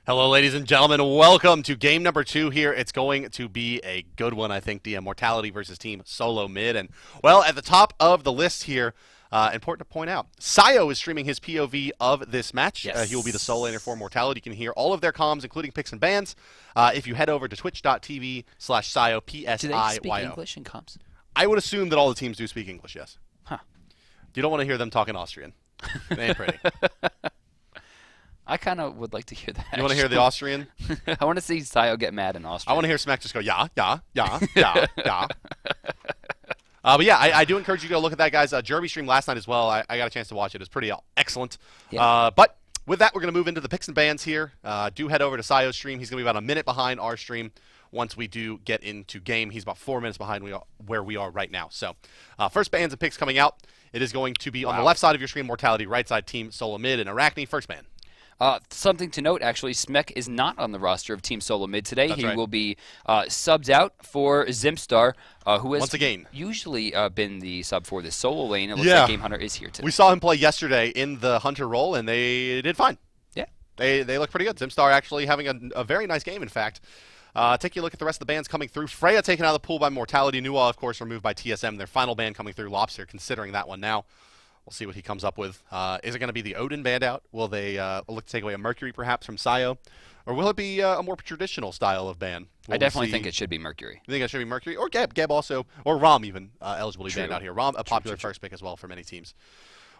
Hello, ladies and gentlemen. Welcome to game number 2 here. It's going to be a good one, I think. DM Mortality versus Team SoloMid. And, well, at the top of the list here, important to point out, Sayo is streaming his POV of this match. Yes. He will be the solo laner for Mortality. You can hear all of their comms, including picks and bans, if you head over to twitch.tv/Sayo, Do they speak P-S-I-Y-O. English in comps? I would assume that all the teams do speak English, yes. Huh. You don't want to hear them talking Austrian. It ain't pretty. I kind of would like to hear that. You want to hear the Austrian? I want to see Sayo get mad in Austria. I want to hear Smack just go, yeah, yeah, yeah, yeah, yeah. But yeah, I do encourage you to go look at that guy's Jeremy stream last night as well. I got a chance to watch it. It was pretty excellent. Yeah. But with that, we're going to move into the picks and bans here. Do head over to Sayo's stream. He's going to be about a minute behind our stream once we do get into game. He's about 4 minutes behind where we are right now. So first bans and picks coming out. It is going to be on the left side of your screen, Mortality, right side, Team SoloMid, and Arachne, first ban. Something to note, actually, Smek is not on the roster of Team SoloMid today. That's he right. will be subbed out for Zimstar, who has Once again. usually been the sub for the solo lane. It looks Yeah. like Game Hunter is here today. We saw him play yesterday in the Hunter role, and they did fine. Yeah. They look pretty good. Zimstar actually having a very nice game, in fact. Take a look at the rest of the bans coming through. Freya taken out of the pool by Mortality. Nuwa, of course, removed by TSM. Their final ban coming through. Lobster considering that one now. We'll see what he comes up with. Is it going to be the Odin banned out? Will they look to take away a Mercury, perhaps, from Sayo? Or will it be a more traditional style of ban? I definitely think it should be Mercury. You think it should be Mercury? Or Geb? Geb also, or Rom even, eligible to be banned True. out here. Rom, a popular true. first pick as well for many teams.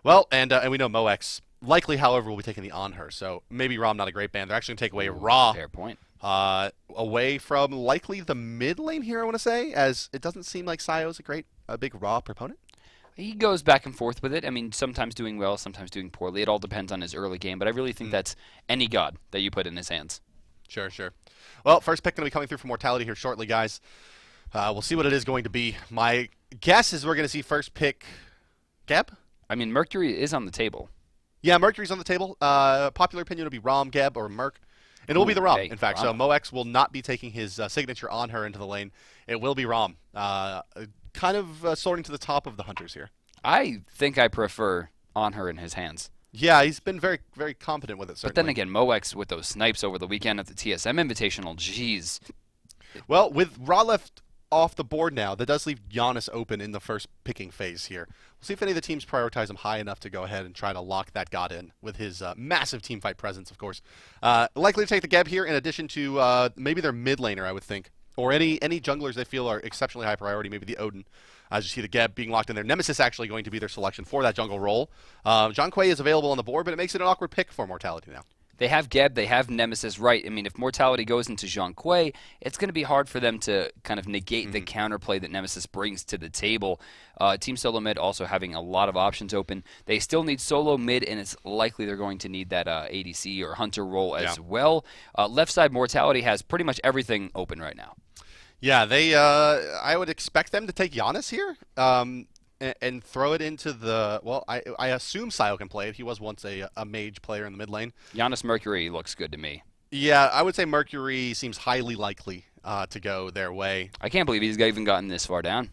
Well, and we know Mox likely, however, will be taking the on her. So maybe Rom not a great ban. They're actually going to take away Ra Fair point. away from likely the mid lane here, I want to say, as it doesn't seem like Sayo's a big Ra proponent. He goes back and forth with it. I mean, sometimes doing well, sometimes doing poorly. It all depends on his early game, but I really think that's any god that you put in his hands. Sure, sure. Well, first pick going to be coming through for Mortality here shortly, guys. We'll see what it is going to be. My guess is we're going to see first pick Geb? I mean, Mercury is on the table. Yeah, Mercury's on the table. Popular opinion would be Rom, Geb, or Merc. And it will be the Rom, hey, in fact. Rom. So Mox will not be taking his signature on her into the lane. It will be Rom. Kind of sorting to the top of the Hunters here. I think I prefer on her in his hands. Yeah, he's been very, very competent with it, certainly. But then again, Mox with those snipes over the weekend at the TSM Invitational, jeez. Well, with Ra left off the board now, that does leave Giannis open in the first picking phase here. We'll see if any of the teams prioritize him high enough to go ahead and try to lock that god in with his massive teamfight presence, of course. Likely to take the Geb here in addition to maybe their mid laner, I would think. Or any junglers they feel are exceptionally high priority, maybe the Odin. As you see the Geb being locked in there. Nemesis actually going to be their selection for that jungle role. Zhang Kuei is available on the board, but it makes it an awkward pick for Mortality now. They have Geb, they have Nemesis, right. I mean, if Mortality goes into Zhang Kuei, it's going to be hard for them to kind of negate the counterplay that Nemesis brings to the table. Team SoloMid also having a lot of options open. They still need SoloMid, and it's likely they're going to need that ADC or Hunter role as well. Left side, Mortality has pretty much everything open right now. Yeah, they. I would expect them to take Giannis here and throw it into the. Well, I assume Sayo can play it. He was once a mage player in the mid lane. Giannis Mercury looks good to me. Yeah, I would say Mercury seems highly likely to go their way. I can't believe he's even gotten this far down.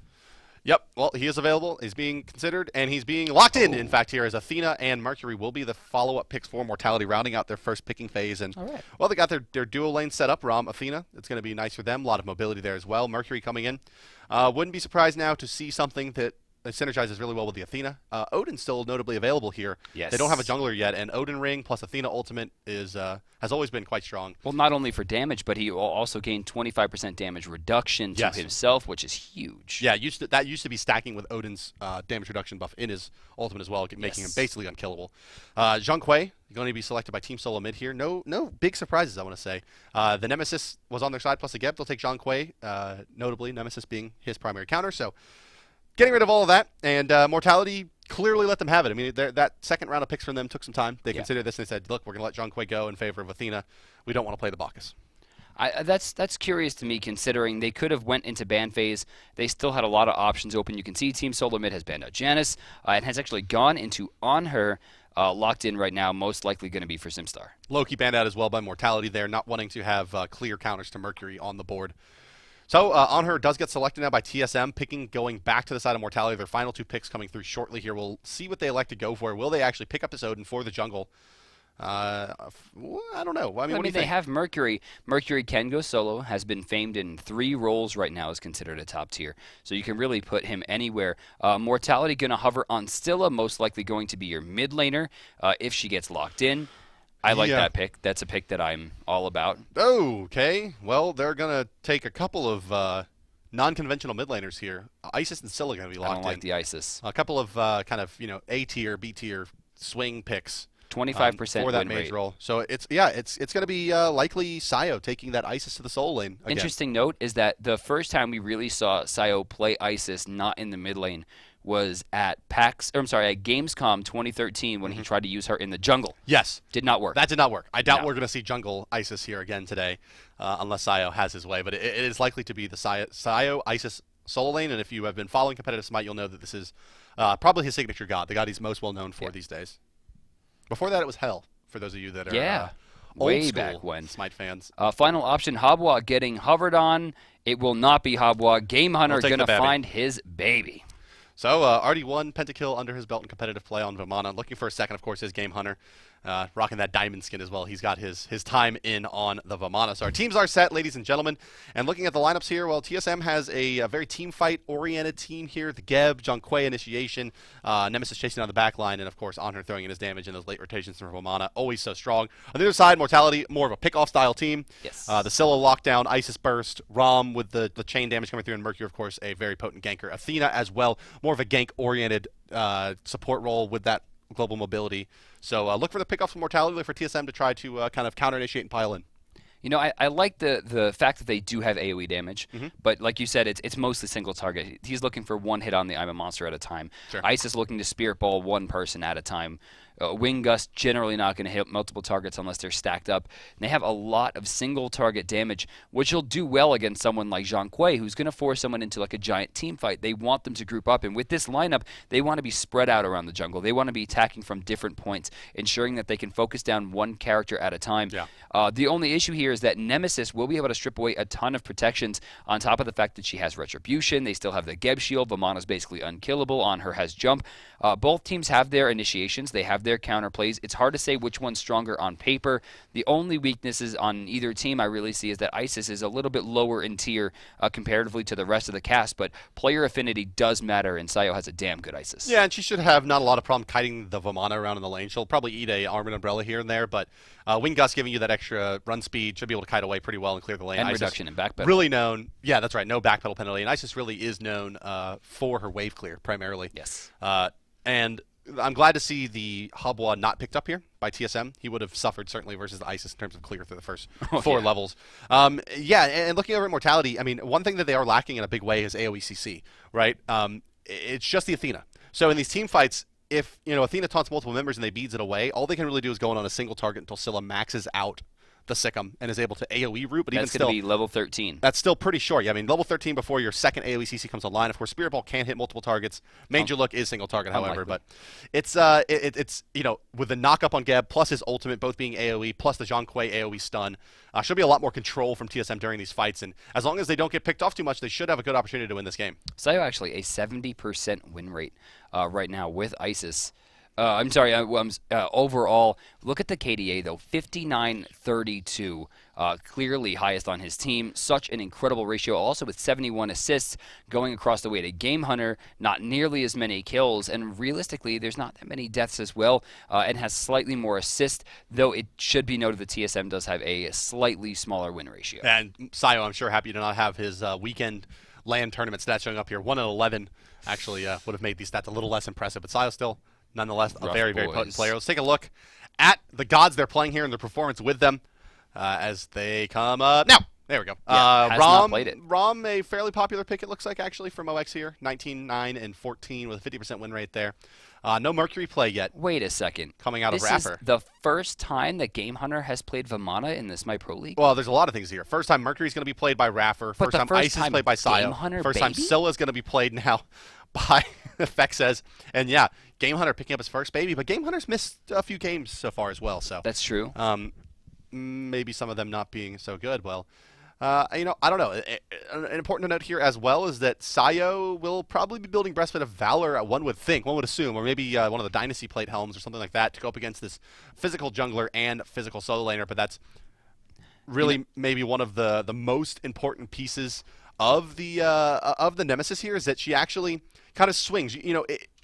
Yep, well, he is available. He's being considered, and he's being locked in fact, here as Athena and Mercury will be the follow-up picks for Mortality, rounding out their first picking phase. And, All right. well, they got their dual lane set up, Rom, Athena. It's going to be nice for them. A lot of mobility there as well. Mercury coming in. Wouldn't be surprised now to see something that synergizes really well with the Athena. Odin's still notably available here. Yes. They don't have a jungler yet, and Odin Ring plus Athena Ultimate has always been quite strong. Well, not only for damage, but he will also gain 25% damage reduction to himself, which is huge. Yeah, that used to be stacking with Odin's damage reduction buff in his ultimate as well, making him basically unkillable. Zhang Kuei going to be selected by Team SoloMid here. No big surprises, I want to say. The Nemesis was on their side plus a Geb. They'll take Zhang Kuei, notably Nemesis being his primary counter. So getting rid of all of that, and Mortality clearly let them have it. I mean, that second round of picks from them took some time. They considered this and they said, look, we're going to let Zhang Kuei go in favor of Athena. We don't want to play the Bacchus. That's curious to me, considering they could have went into ban phase. They still had a lot of options open. You can see Team SoloMid has banned out Janice and has actually gone into on her, locked in right now, most likely going to be for Zimstar. Loki banned out as well by Mortality there, not wanting to have clear counters to Mercury on the board. So on her does get selected now by TSM, picking going back to the side of Mortality. Their final two picks coming through shortly here. We'll see what they elect to go for. Will they actually pick up this Odin for the jungle? I don't know. I mean, I what do mean, you they think? have Mercury. Mercury can go solo, has been famed in 3 roles right now, is considered a top tier. So you can really put him anywhere. Mortality going to hover on Stilla, most likely going to be your mid laner if she gets locked in. I like Yeah. that pick. That's a pick that I'm all about. Okay. Well, they're gonna take a couple of non-conventional mid laners here. Isis and Scylla going to be I don't locked like in. the ISIS. A couple of kind of A tier, B tier swing picks 25% for that win mage rate. role. So it's going to be likely Sayo taking that Isis to the soul lane again. Interesting note is that the first time we really saw Sayo play ISIS not in the mid lane was at at Gamescom 2013 when he tried to use her in the jungle. Yes, Did not work. that did not work. I doubt No. we're going to see jungle Isis here again today, unless Sayo has his way. But it is likely to be the Sayo Isis solo lane. And if you have been following competitive Smite, you'll know that this is probably his signature god, the god he's most well known for these days. Before that, it was Hell. For those of you that are old way school back when. Smite fans. Final option, Habwa getting hovered on. It will not be Habwa. Game Hunter We'll take going to the baby. find his baby. So already one pentakill under his belt in competitive play on Vamana. Looking for a second, of course, his Game Hunter. Rocking that diamond skin as well. He's got his time in on the Vamana. So our teams are set, ladies and gentlemen. And looking at the lineups here, well, TSM has a very team fight-oriented team here. The Geb, Junquei initiation, Nemesis chasing on the back line, and of course Honor throwing in his damage in those late rotations from Vamana. Always so strong. On the other side, Mortality, more of a pick-off style team. Yes. The Scylla lockdown, Isis burst, Rom with the chain damage coming through, and Mercury, of course, a very potent ganker. Athena as well, more of a gank-oriented support role with that global mobility. So look for the pickoffs from Mortality, look for TSM to try to kind of counter-initiate and pile in. You know, I like the fact that they do have AoE damage, but like you said, it's mostly single target. He's looking for one hit on the I'm a monster at a time. Sure. Ice is looking to spirit ball one person at a time. Wing Gust generally not going to hit multiple targets unless they're stacked up. And they have a lot of single target damage, which will do well against someone like Junquei, who's going to force someone into like a giant team fight. They want them to group up, and with this lineup, they want to be spread out around the jungle. They want to be attacking from different points, ensuring that they can focus down one character at a time. Yeah. The only issue here is that Nemesis will be able to strip away a ton of protections on top of the fact that she has Retribution. They still have the Geb shield. Vamana's basically unkillable. On her has Jump. Both teams have their initiations. They have their counterplays. It's hard to say which one's stronger on paper. The only weaknesses on either team I really see is that Isis is a little bit lower in tier comparatively to the rest of the cast, but player affinity does matter, and Sayo has a damn good Isis. Yeah, and she should have not a lot of problem kiting the Vamana around in the lane. She'll probably eat a Armored Umbrella here and there, but Wing Gust giving you that extra run speed should be able to kite away pretty well and clear the lane. And Isis reduction in backpedal. Really known. Yeah, that's right. No backpedal penalty. And Isis really is known for her wave clear primarily. Yes. And I'm glad to see the Habwa not picked up here by TSM. He would have suffered certainly versus the Isis in terms of clear through the first 4 levels. And looking over at Mortality, I mean, one thing that they are lacking in a big way is AoE/CC, right? It's just the Athena. So in these team fights, if Athena taunts multiple members and they beads it away, all they can really do is go in on a single target until Scylla maxes out the Sikkim and is able to AoE root, but That's even going still, to be level 13. that's still pretty short. Yeah, I mean, level 13 before your second AoE CC comes online. Of course, Spirit Ball can hit multiple targets. Major Look is single target, however, Unlikely. but it's with the knock up on Geb plus his ultimate both being AoE plus the Junquei AoE stun, should be a lot more control from TSM during these fights. And as long as they don't get picked off too much, they should have a good opportunity to win this game. Sayo actually a 70% win rate right now with Isis. Overall, look at the KDA though, 59-32, clearly highest on his team. Such an incredible ratio, also with 71 assists going across the way to Game Hunter, not nearly as many kills, and realistically, there's not that many deaths as well, and has slightly more assists, though it should be noted that TSM does have a slightly smaller win ratio. And Sayo, I'm sure, happy to not have his weekend LAN tournament stats showing up here. 1-11 actually would have made these stats a little less impressive, but Sayo still nonetheless a very, very potent player. Let's take a look at the gods they're playing here and their performance with them as they come up. Now, there we go. Has not played it. Rom, a fairly popular pick, it looks like, actually, from OX here. 19-9-14 with a 50% win rate there. No Mercury play yet. Wait a second. Coming out of This Rapper. is the first time that Game Hunter has played Vamana in the Smite Pro League? Well, there's a lot of things here. First time Mercury's going to be played by Raffer. But First the time first Ice is time played by Sayo. Game Hunter, First time baby? Scylla's going to be played now by Fexes. And yeah, Game Hunter picking up his first baby, but Game Hunter's missed a few games so far as well. So That's true. maybe some of them not being so good. Well, I don't know. An important note here as well is that Sayo will probably be building Breastplate of Valor, one would think, one would assume, or maybe one of the Dynasty Plate helms or something like that to go up against this physical jungler and physical solo laner, but that's really maybe one of the most important pieces of the Nemesis here is that she actually kind of swings.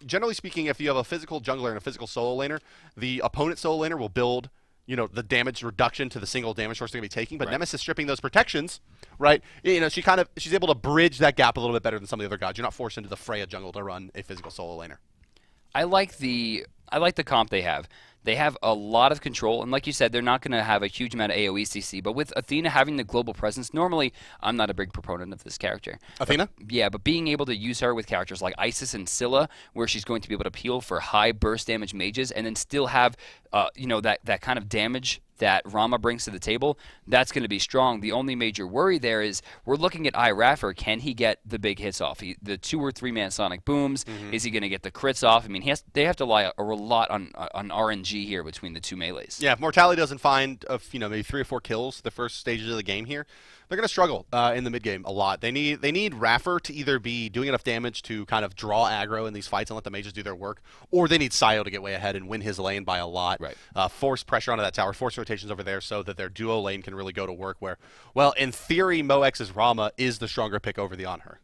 Generally speaking, if you have a physical jungler and a physical solo laner, the opponent solo laner will build the damage reduction to the single damage source they're going to be taking. But Nemesis stripping those protections, right? She's able to bridge that gap a little bit better than some of the other gods. You're not forced into the Freya jungle to run a physical solo laner. I like the comp they have. They have a lot of control, and like you said, they're not going to have a huge amount of AoE CC. But with Athena having the global presence, normally I'm not a big proponent of this character. Athena? But being able to use her with characters like Isis and Scylla, where she's going to be able to peel for high burst damage mages, and then still have that kind of damage that Rama brings to the table, that's going to be strong. The only major worry there is we're looking at Raffer. Can he get the big hits off? The 2 or 3 man sonic booms. Is he going to get the crits off? I mean, they have to rely a lot on RNG here between the 2 melees. Yeah, if Mortality doesn't find maybe 3 or 4 kills the first stages of the game here, they're going to struggle in the mid game a lot. They need Raffer to either be doing enough damage to kind of draw aggro in these fights and let the mages do their work, or they need Sayo to get way ahead and win his lane by a lot. Right. Force pressure onto that tower, force rotations over there so that their duo lane can really go to work where, well, in theory, Mox's Rama is the stronger pick over the Anhur.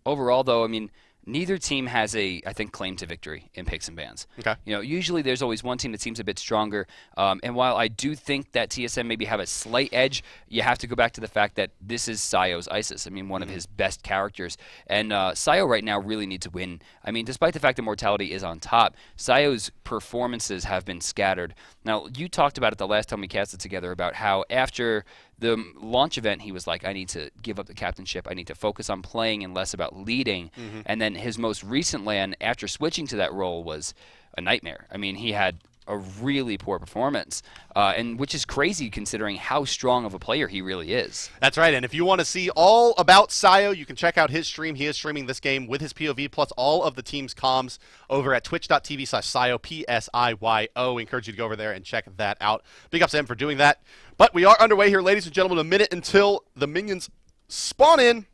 Overall, though, I mean, neither team has I think, claim to victory in picks and bans. Okay. Usually there's always one team that seems a bit stronger. And while I do think that TSM maybe have a slight edge, you have to go back to the fact that this is Sayo's Isis. I mean, one of his best characters. And Sayo right now really needs to win. I mean, despite the fact that Mortality is on top, Sayo's performances have been scattered. Now, you talked about it the last time we casted together about how after the launch event, he was like, I need to give up the captainship. I need to focus on playing and less about leading. And then his most recent LAN, after switching to that role, was a nightmare. I mean, he had a really poor performance, and which is crazy considering how strong of a player he really is. That's right, and if you want to see all about Sayo, you can check out his stream. He is streaming this game with his POV plus all of the team's comms over at twitch.tv/Sayo, P-S-I-Y-O. We encourage you to go over there and check that out. Big ups to him for doing that. But we are underway here, ladies and gentlemen, a minute until the minions spawn in.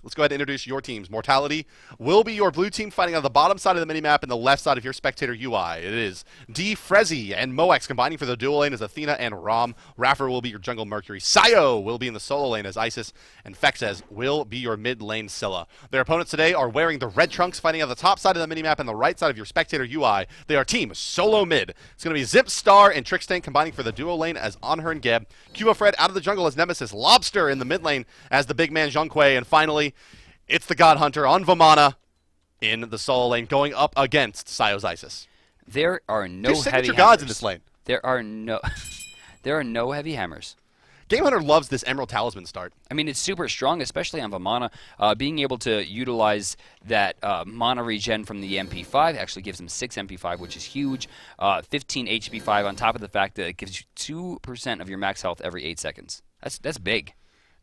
Let's go ahead and introduce your teams. Mortality will be your blue team fighting on the bottom side of the minimap and the left side of your spectator UI. It is D, Frezzy, and Mox combining for the dual lane as Athena and Rom. Raffer will be your jungle Mercury. Sayo will be in the solo lane as Isis, and Fexes will be your mid lane Scylla. Their opponents today are wearing the red trunks fighting on the top side of the minimap and the right side of your spectator UI. They are team SoloMid. It's going to be Zip, Star, and Trickstank combining for the duo lane as Anhur and Geb. Cubo Fred out of the jungle as Nemesis. Lobster in the mid lane as the big man Zhonghui. And finally, it's the God Hunter on Vamana in the solo lane going up against Sayo's Isis. There are no There's heavy signature hammers. gods in this lane. There are no heavy hammers. Game Hunter loves this Emerald Talisman start. I mean, it's super strong, especially on Vamana. Being able to utilize that mana regen from the MP5 actually gives him 6 MP5, which is huge. 15 HP5 on top of the fact that it gives you 2% of your max health every 8 seconds. That's big.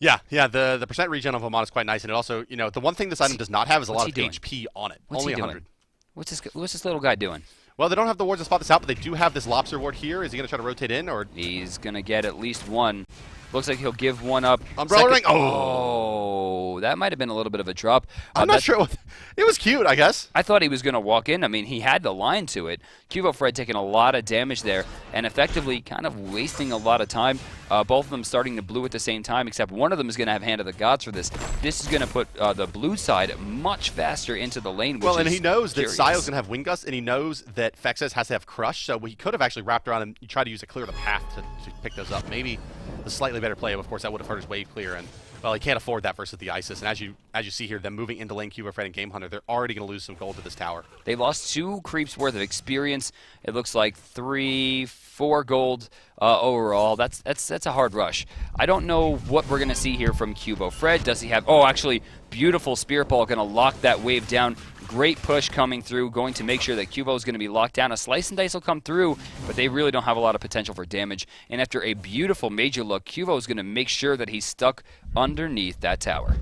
Yeah, the percent regen on Vamana is quite nice, and it also, the one thing this item does not have is a lot of HP on it. What's Only he 100. doing? What's this little guy doing? Well, they don't have the wards to spot this out, but they do have this Lobster ward here. Is he going to try to rotate in, or? He's going to get at least one. Looks like he'll give one up. Umbrella ring. Oh, that might have been a little bit of a drop. I'm not sure. It was cute, I guess. I thought he was going to walk in. I mean, he had the line to it. Cubo Fred taking a lot of damage there and effectively kind of wasting a lot of time. Both of them starting to blue at the same time, except one of them is going to have Hand of the Gods for this. This is going to put the blue side much faster into the lane. Well, and he knows curious. that Sayo's going to have Wind Gust, and he knows that Fexes has to have Crush, so he could have actually wrapped around and tried to use a clear the path to pick those up. Maybe the slightly better play, of course, that would have hurt his wave clear, and well, he can't afford that versus the Isis. And as you see here, them moving into lane Cubo Fred and Game Hunter, they're already going to lose some gold to this tower. They lost 2 creeps worth of experience. It looks like 3, 4 gold overall. That's a hard rush. I don't know what we're going to see here from Cubo Fred. Does he have? Oh, actually, beautiful Spear Ball going to lock that wave down. Great push coming through, going to make sure that Cubo is going to be locked down. A Slice and Dice will come through, but they really don't have a lot of potential for damage. And after a beautiful major look, Cubo is going to make sure that he's stuck underneath that tower.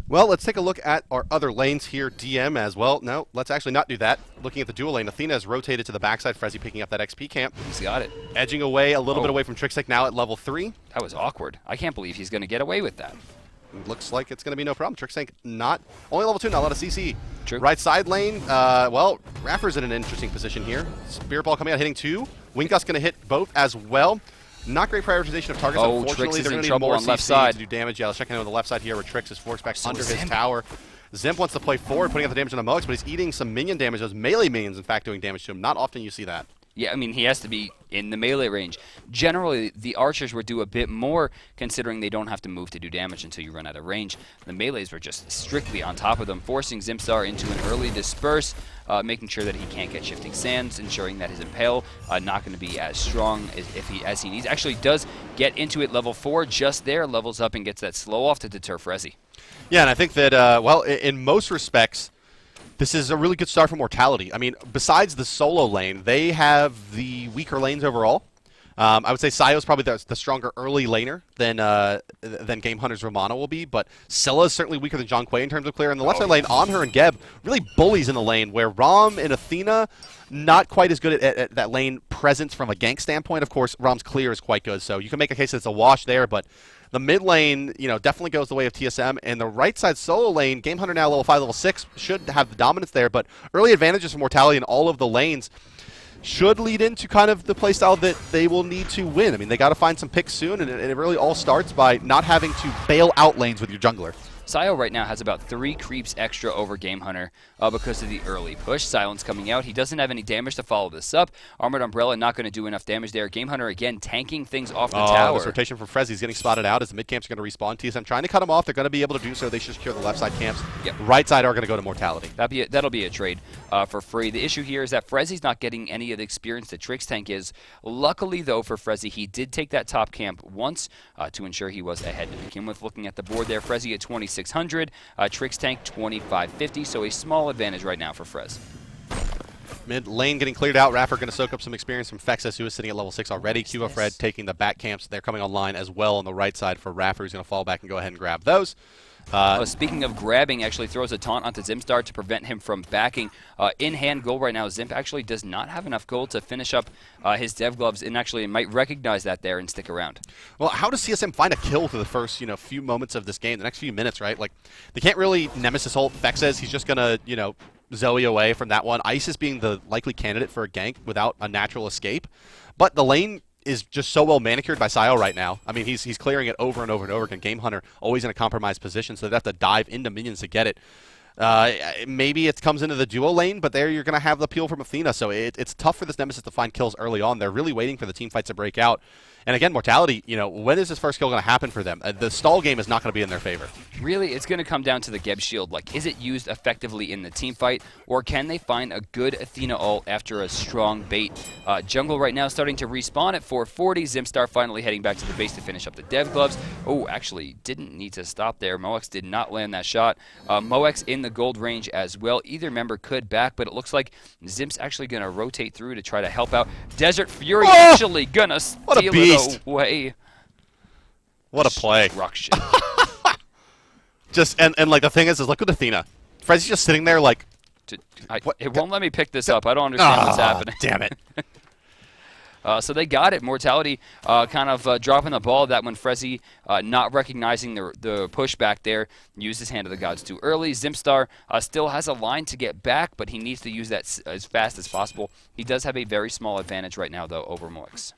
Well, let's take a look at our other lanes here. DM as well. No, let's actually not do that. Looking at the dual lane, Athena has rotated to the backside. Frezzy picking up that XP camp. He's got it. Edging away a little bit away from Trickstick now at level 3. That was awkward. I can't believe he's going to get away with that. Looks like it's going to be no problem. Trickstick not only level 2, not a lot of CC. True. Right side lane, well, Raffer's in an interesting position here. Spirit Ball coming out, hitting 2. Winkgust going to hit both as well. Not great prioritization of targets, Oh, unfortunately. Trix is They're in going to need trouble more on left CC side. to do damage. Yeah, let's check in on the left side here where Trix is forced back So under his Zimp. tower. Zimp wants to play forward, putting out the damage on the Mox, but he's eating some minion damage. Those melee minions, in fact, doing damage to him. Not often you see that. Yeah, I mean, he has to be in the melee range. Generally, the archers would do a bit more, considering they don't have to move to do damage until you run out of range. The melees were just strictly on top of them, forcing Zimstar into an early disperse, making sure that he can't get shifting sands, ensuring that his impale not going to be as strong as he needs. Actually does get into it level 4 just there, levels up and gets that slow off to deter Frezzy. Yeah, and I think that, well, in most respects, this is a really good start for Mortality. I mean, besides the solo lane, they have the weaker lanes overall. I would say Sayo's probably the stronger early laner than Game Hunter's Romana will be, but Scylla is certainly weaker than John Quay in terms of clear. And the left side lane, Anhur and Geb really bullies in the lane, where Rom and Athena not quite as good at that lane presence from a gank standpoint. Of course, Rom's clear is quite good, so you can make a case that it's a wash there, but the mid lane, definitely goes the way of TSM, and the right side solo lane, Game Hunter now level 5, level 6, should have the dominance there, but early advantages for Mortality in all of the lanes should lead into kind of the playstyle that they will need to win. I mean, they got to find some picks soon, and it really all starts by not having to bail out lanes with your jungler. Sayo right now has about 3 creeps extra over Game Hunter because of the early push. Silence coming out. He doesn't have any damage to follow this up. Armored Umbrella not going to do enough damage there. Game Hunter again tanking things off the tower. This rotation from Frezzy is getting spotted out as the mid camps are going to respawn. TSM trying to cut him off. They're going to be able to do so. They should secure the left side camps. Yep. Right side are going to go to Mortality. That'll be a trade for free. The issue here is that Frezzy's not getting any of the experience that Trix Tank is. Luckily, though, for Frezzy, he did take that top camp once to ensure he was ahead to begin with. Looking at the board there, Frezzy at 2,600. Trix Tank 2550, so a small advantage right now for Frez. Mid lane getting cleared out. Raffer going to soak up some experience from Fexus, who is sitting at level 6 already. Cuba Fred taking the back camps. They're coming online as well on the right side for Raffer, who's going to fall back and go ahead and grab those. Speaking of grabbing, actually throws a taunt onto Zimstar to prevent him from backing. In-hand gold right now, Zimp actually does not have enough gold to finish up his dev gloves, and actually might recognize that there and stick around. Well, how does CSM find a kill for the first, few moments of this game, the next few minutes, right? Like, they can't really Nemesis ult. Fexus, he's just going to, Zoe away from that one. Isis being the likely candidate for a gank without a natural escape. But the lane is just so well manicured by Sayo right now. I mean, he's clearing it over and over and over again. Game Hunter always in a compromised position, so they have to dive into minions to get it. Maybe it comes into the duo lane, but there you're going to have the peel from Athena, so it's tough for this Nemesis to find kills early on. They're really waiting for the team fights to break out. And again, Mortality, when is this first kill going to happen for them? The stall game is not going to be in their favor. Really, it's going to come down to the Geb shield. Like, is it used effectively in the team fight, or can they find a good Athena ult after a strong bait? Jungle right now starting to respawn at 440. Zimstar finally heading back to the base to finish up the dev gloves. Oh, actually, didn't need to stop there. Moex did not land that shot. Moex in the gold range as well. Either member could back, but it looks like Zimp's actually going to rotate through to try to help out. Desert Fury actually going to steal it away. What a play. Destruction. Just and like the thing is look at Athena. Frezzy's just sitting there like it won't let me pick this up. I don't understand what's happening. Damn it. So they got it. Mortality kind of dropping the ball that when Frezzy not recognizing the pushback there, used his Hand of the Gods too early. Zimstar still has a line to get back, but he needs to use that as fast as possible. He does have a very small advantage right now, though, over Moex.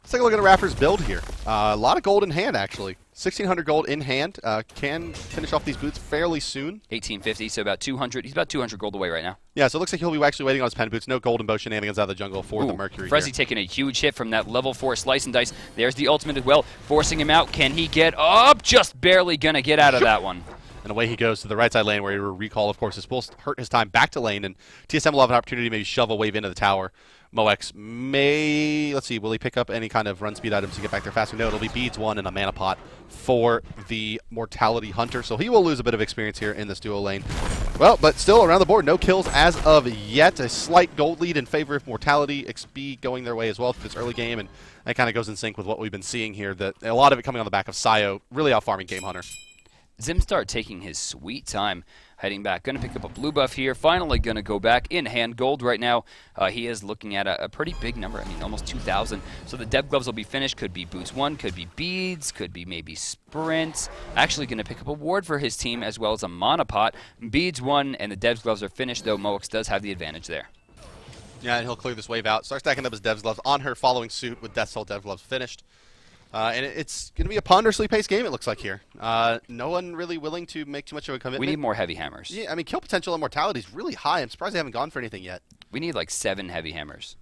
Let's take a look at Raffer's build here. A lot of gold in hand, actually. 1,600 gold in hand. Can finish off these boots fairly soon. 1,850, so about 200. He's about 200 gold away right now. Yeah, so it looks like he'll be actually waiting on his pen boots. No golden bow shenanigans out of the jungle for the Mercury Frezzy here. taking a huge hit from that level 4 slice and dice. There's the ultimate as well, forcing him out. Can he get up? Just barely going to get out of that one. And away he goes to the right side lane where he will recall, of course, is supposed to hurt his time back to lane. And TSM will have an opportunity to maybe shove a wave into the tower. Moex may, let's see, will he pick up any kind of run speed items to get back there faster? No, it'll be beads 1 and a mana pot for the Mortality Hunter. So he will lose a bit of experience here in this duo lane. Well, but still around the board, no kills as of yet. A slight gold lead in favor of Mortality. XP going their way as well through this early game, and that kind of goes in sync with what we've been seeing here. That a lot of it coming on the back of Sayo, really out farming Game Hunter. Zimstar taking his sweet time, heading back. Going to pick up a blue buff here. Finally going to go back in hand gold right now. He is looking at a pretty big number. I mean, almost 2,000. So the dev gloves will be finished. Could be boots 1, could be beads, could be maybe sprints. Actually going to pick up a ward for his team as well as a mana pot. Beads 1 and the dev's gloves are finished, though Moix does have the advantage there. Yeah, and he'll clear this wave out. Start stacking up his dev's gloves on her, following suit with Death Soul dev gloves finished. And it's going to be a ponderously paced game, it looks like here. No one really willing to make too much of a commitment. We need more heavy hammers. Yeah, I mean, kill potential and mortality is really high. I'm surprised they haven't gone for anything yet. We need like 7 heavy hammers.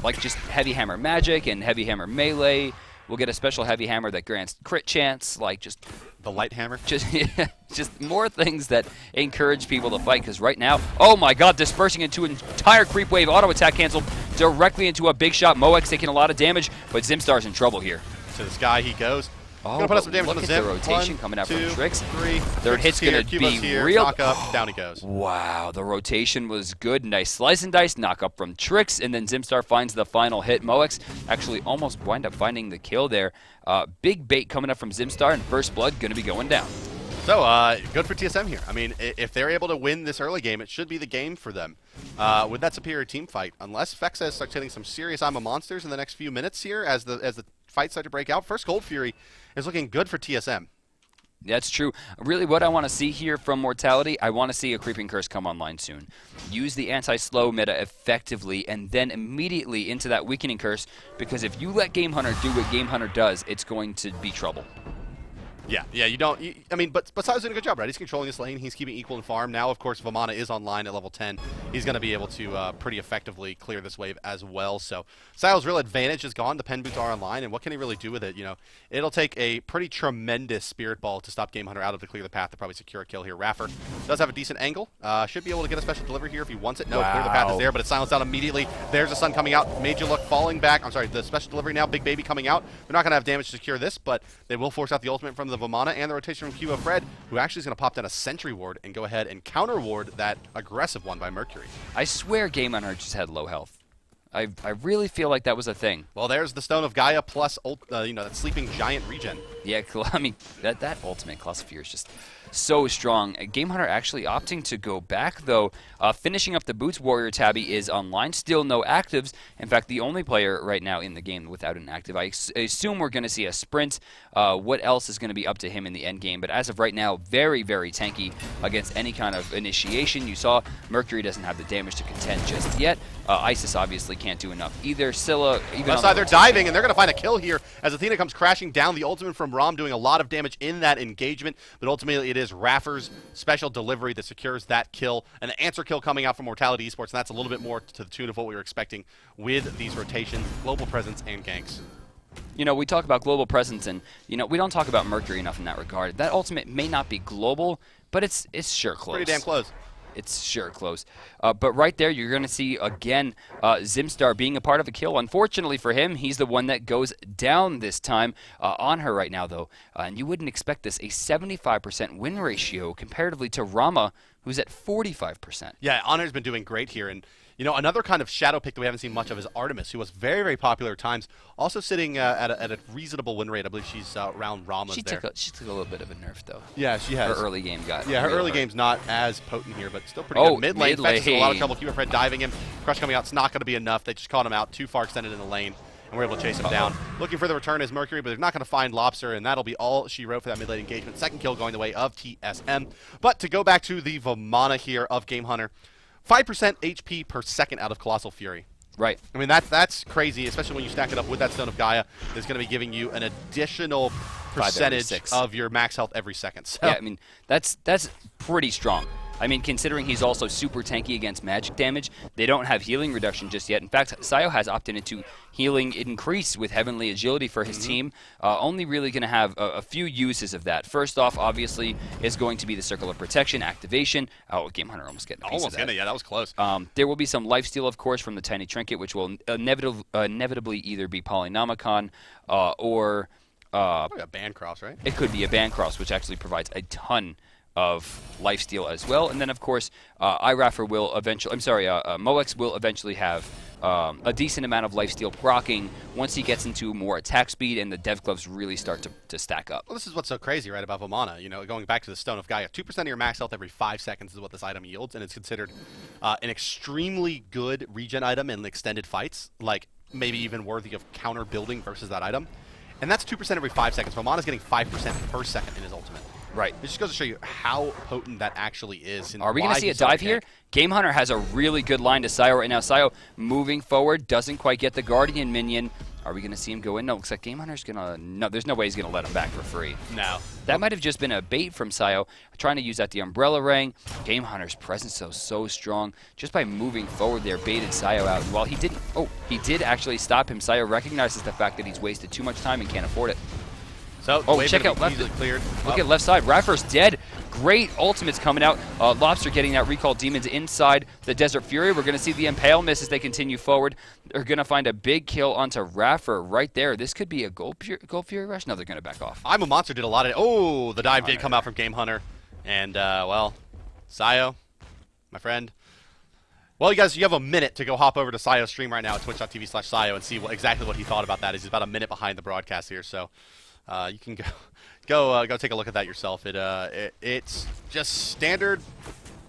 Like just heavy hammer magic and heavy hammer melee. We'll get a special heavy hammer that grants crit chance, like just the light hammer. Just more things that encourage people to fight. Because right now, oh my God, dispersing into an entire creep wave, auto attack canceled directly into a big shot. Moix taking a lot of damage, but Zimstar's in trouble here. To the sky he goes. Oh, gonna put up some damage look on the at Zim. the rotation 1, coming out 2, from Trix. 3. Third hit's here, going to be here, real. knock up, down he goes. Wow, the rotation was good. Nice slice and dice, knock up from Trix, and then Zimstar finds the final hit. Moix actually almost wind up finding the kill there. Big bait coming up from Zimstar, and first blood going to be going down. So, good for TSM here. I mean, if they're able to win this early game, it should be the game for them. With that superior team fight, unless Fexa starts hitting some serious I'm a monsters in the next few minutes here as the fights start to break out. First Cold Fury is looking good for TSM. That's true. Really what I want to see here from Mortality, I want to see a Creeping Curse come online soon. Use the anti-slow meta effectively and then immediately into that Weakening Curse, because if you let Game Hunter do what Game Hunter does, it's going to be trouble. Yeah, you don't. I mean, but Sayo's doing a good job, right? He's controlling this lane. He's keeping equal in farm. Now, of course, Vamana is online at level 10. He's going to be able to pretty effectively clear this wave as well. So Sayo's real advantage is gone. The pen boots are online, and what can he really do with it? You know, it'll take a pretty tremendous Spirit Ball to stop Game Hunter out of to clear the path to probably secure a kill here. Raffer does have a decent angle. Should be able to get a special delivery here if he wants it. No, clear the path is there, but it's silenced out immediately. There's the sun coming out. Major Look falling back. I'm sorry, the special delivery now. Big Baby coming out. They're not going to have damage to secure this, but they will force out the ultimate from the Vamana and the rotation from Cuba Fred, who actually is going to pop down a Sentry Ward and go ahead and counter ward that aggressive one by Mercury. I swear Game Hunter just had low health. I really feel like that was a thing. Well, there's the Stone of Gaia plus, that sleeping giant regen. Yeah, I mean, that ultimate Cluster is just so strong. Game Hunter actually opting to go back, though. Finishing up the Boots Warrior Tabby is online. Still no actives. In fact, the only player right now in the game without an active. I assume we're going to see a sprint. What else is going to be up to him in the end game? But as of right now, very, very tanky against any kind of initiation. You saw Mercury doesn't have the damage to contend just yet. Isis obviously can't do enough either. Scylla, even left side, they're diving, and they're going to find a kill here as Athena comes crashing down. The ultimate from Rom doing a lot of damage in that engagement, but ultimately it is Raffer's special delivery that secures that kill. An answer kill coming out from Mortality Esports, and that's a little bit more to the tune of what we were expecting with these rotations, global presence, and ganks. You know, we talk about global presence, and, you know, we don't talk about Mercury enough in that regard. That ultimate may not be global, but it's sure close. Pretty damn close. It's sure close. But right there, you're going to see, again, Zimstar being a part of a kill. Unfortunately for him, he's the one that goes down this time on her right now, though. And you wouldn't expect this. A 75% win ratio comparatively to Rama, who's at 45%. Yeah, Honor's been doing great here. And, you know, another kind of shadow pick that we haven't seen much of is Artemis, who was very, very popular at times. Also sitting at a reasonable win rate. I believe she's around Rama's there. She took a little bit of a nerf, though. Yeah, she has. Her early game got her early game's not as potent here, but still pretty good. Mid lane, Fetch in a lot of trouble. Cuba Fred diving him. Crush coming out. It's not going to be enough. They just caught him out. Too far extended in the lane, and we're able to chase him down. Looking for the return is Mercury, but they're not going to find Lobster, and that'll be all she wrote for that mid-lane engagement. Second kill going the way of TSM. But to go back to the Vamana here of Game Hunter, 5% HP per second out of Colossal Fury. Right. I mean, that's crazy, especially when you stack it up with that Stone of Gaia. It's going to be giving you an additional percentage of your max health every second. So. Yeah, I mean, that's pretty strong. I mean, considering he's also super tanky against magic damage, they don't have healing reduction just yet. In fact, Sayo has opted into healing increase with Heavenly Agility for his team. Only really going to have a few uses of that. First off, obviously, is going to be the Circle of Protection activation. Oh, Game Hunter almost getting a piece of that. Yeah, that was close. There will be some lifesteal, of course, from the Tiny Trinket, which will inevitably either be Polynomicon or... a Bancross, right? It could be a Bancross, which actually provides a ton of lifesteal as well. And then, of course, Iraffer will eventually, Moex will eventually have a decent amount of lifesteal proccing once he gets into more attack speed and the dev gloves really start to stack up. Well, this is what's so crazy, right, about Vamana. Going back to the Stone of Gaia, 2% of your max health every 5 seconds is what this item yields, and it's considered an extremely good regen item in extended fights, like maybe even worthy of counter building versus that item. And that's 2% every 5 seconds. Vamana's getting 5% per second in his ultimate. Right. It just goes to show you how potent that actually is. And are we going to see a dive here? Game Hunter has a really good line to Sayo right now. Sayo moving forward, doesn't quite get the Guardian minion. Are we going to see him go in? No, looks like Game Hunter's going to... No, there's no way he's going to let him back for free. No. That might have just been a bait from Sayo, trying to use out the Umbrella Ring. Game Hunter's presence, though, so strong. Just by moving forward there, baited Sayo out. And while he didn't... Oh, he did actually stop him. Sayo recognizes the fact that he's wasted too much time and can't afford it. So, check out left. Cleared. Look at left side. Raffer's dead. Great ultimates coming out. Lobster getting that recall demons inside the Desert Fury. We're going to see the Impale miss as they continue forward. They're going to find a big kill onto Raffer right there. This could be a Gold Fury rush. No, they're going to back off. I'm a Monster did a lot of... Oh, the dive did come out from Game Hunter. And, well, Sayo, my friend. Well, you guys, you have a minute to go hop over to Sayo's stream right now at twitch.tv/Sayo and see exactly what he thought about that. He's about a minute behind the broadcast here, so... you can go take a look at that yourself. It's just standard,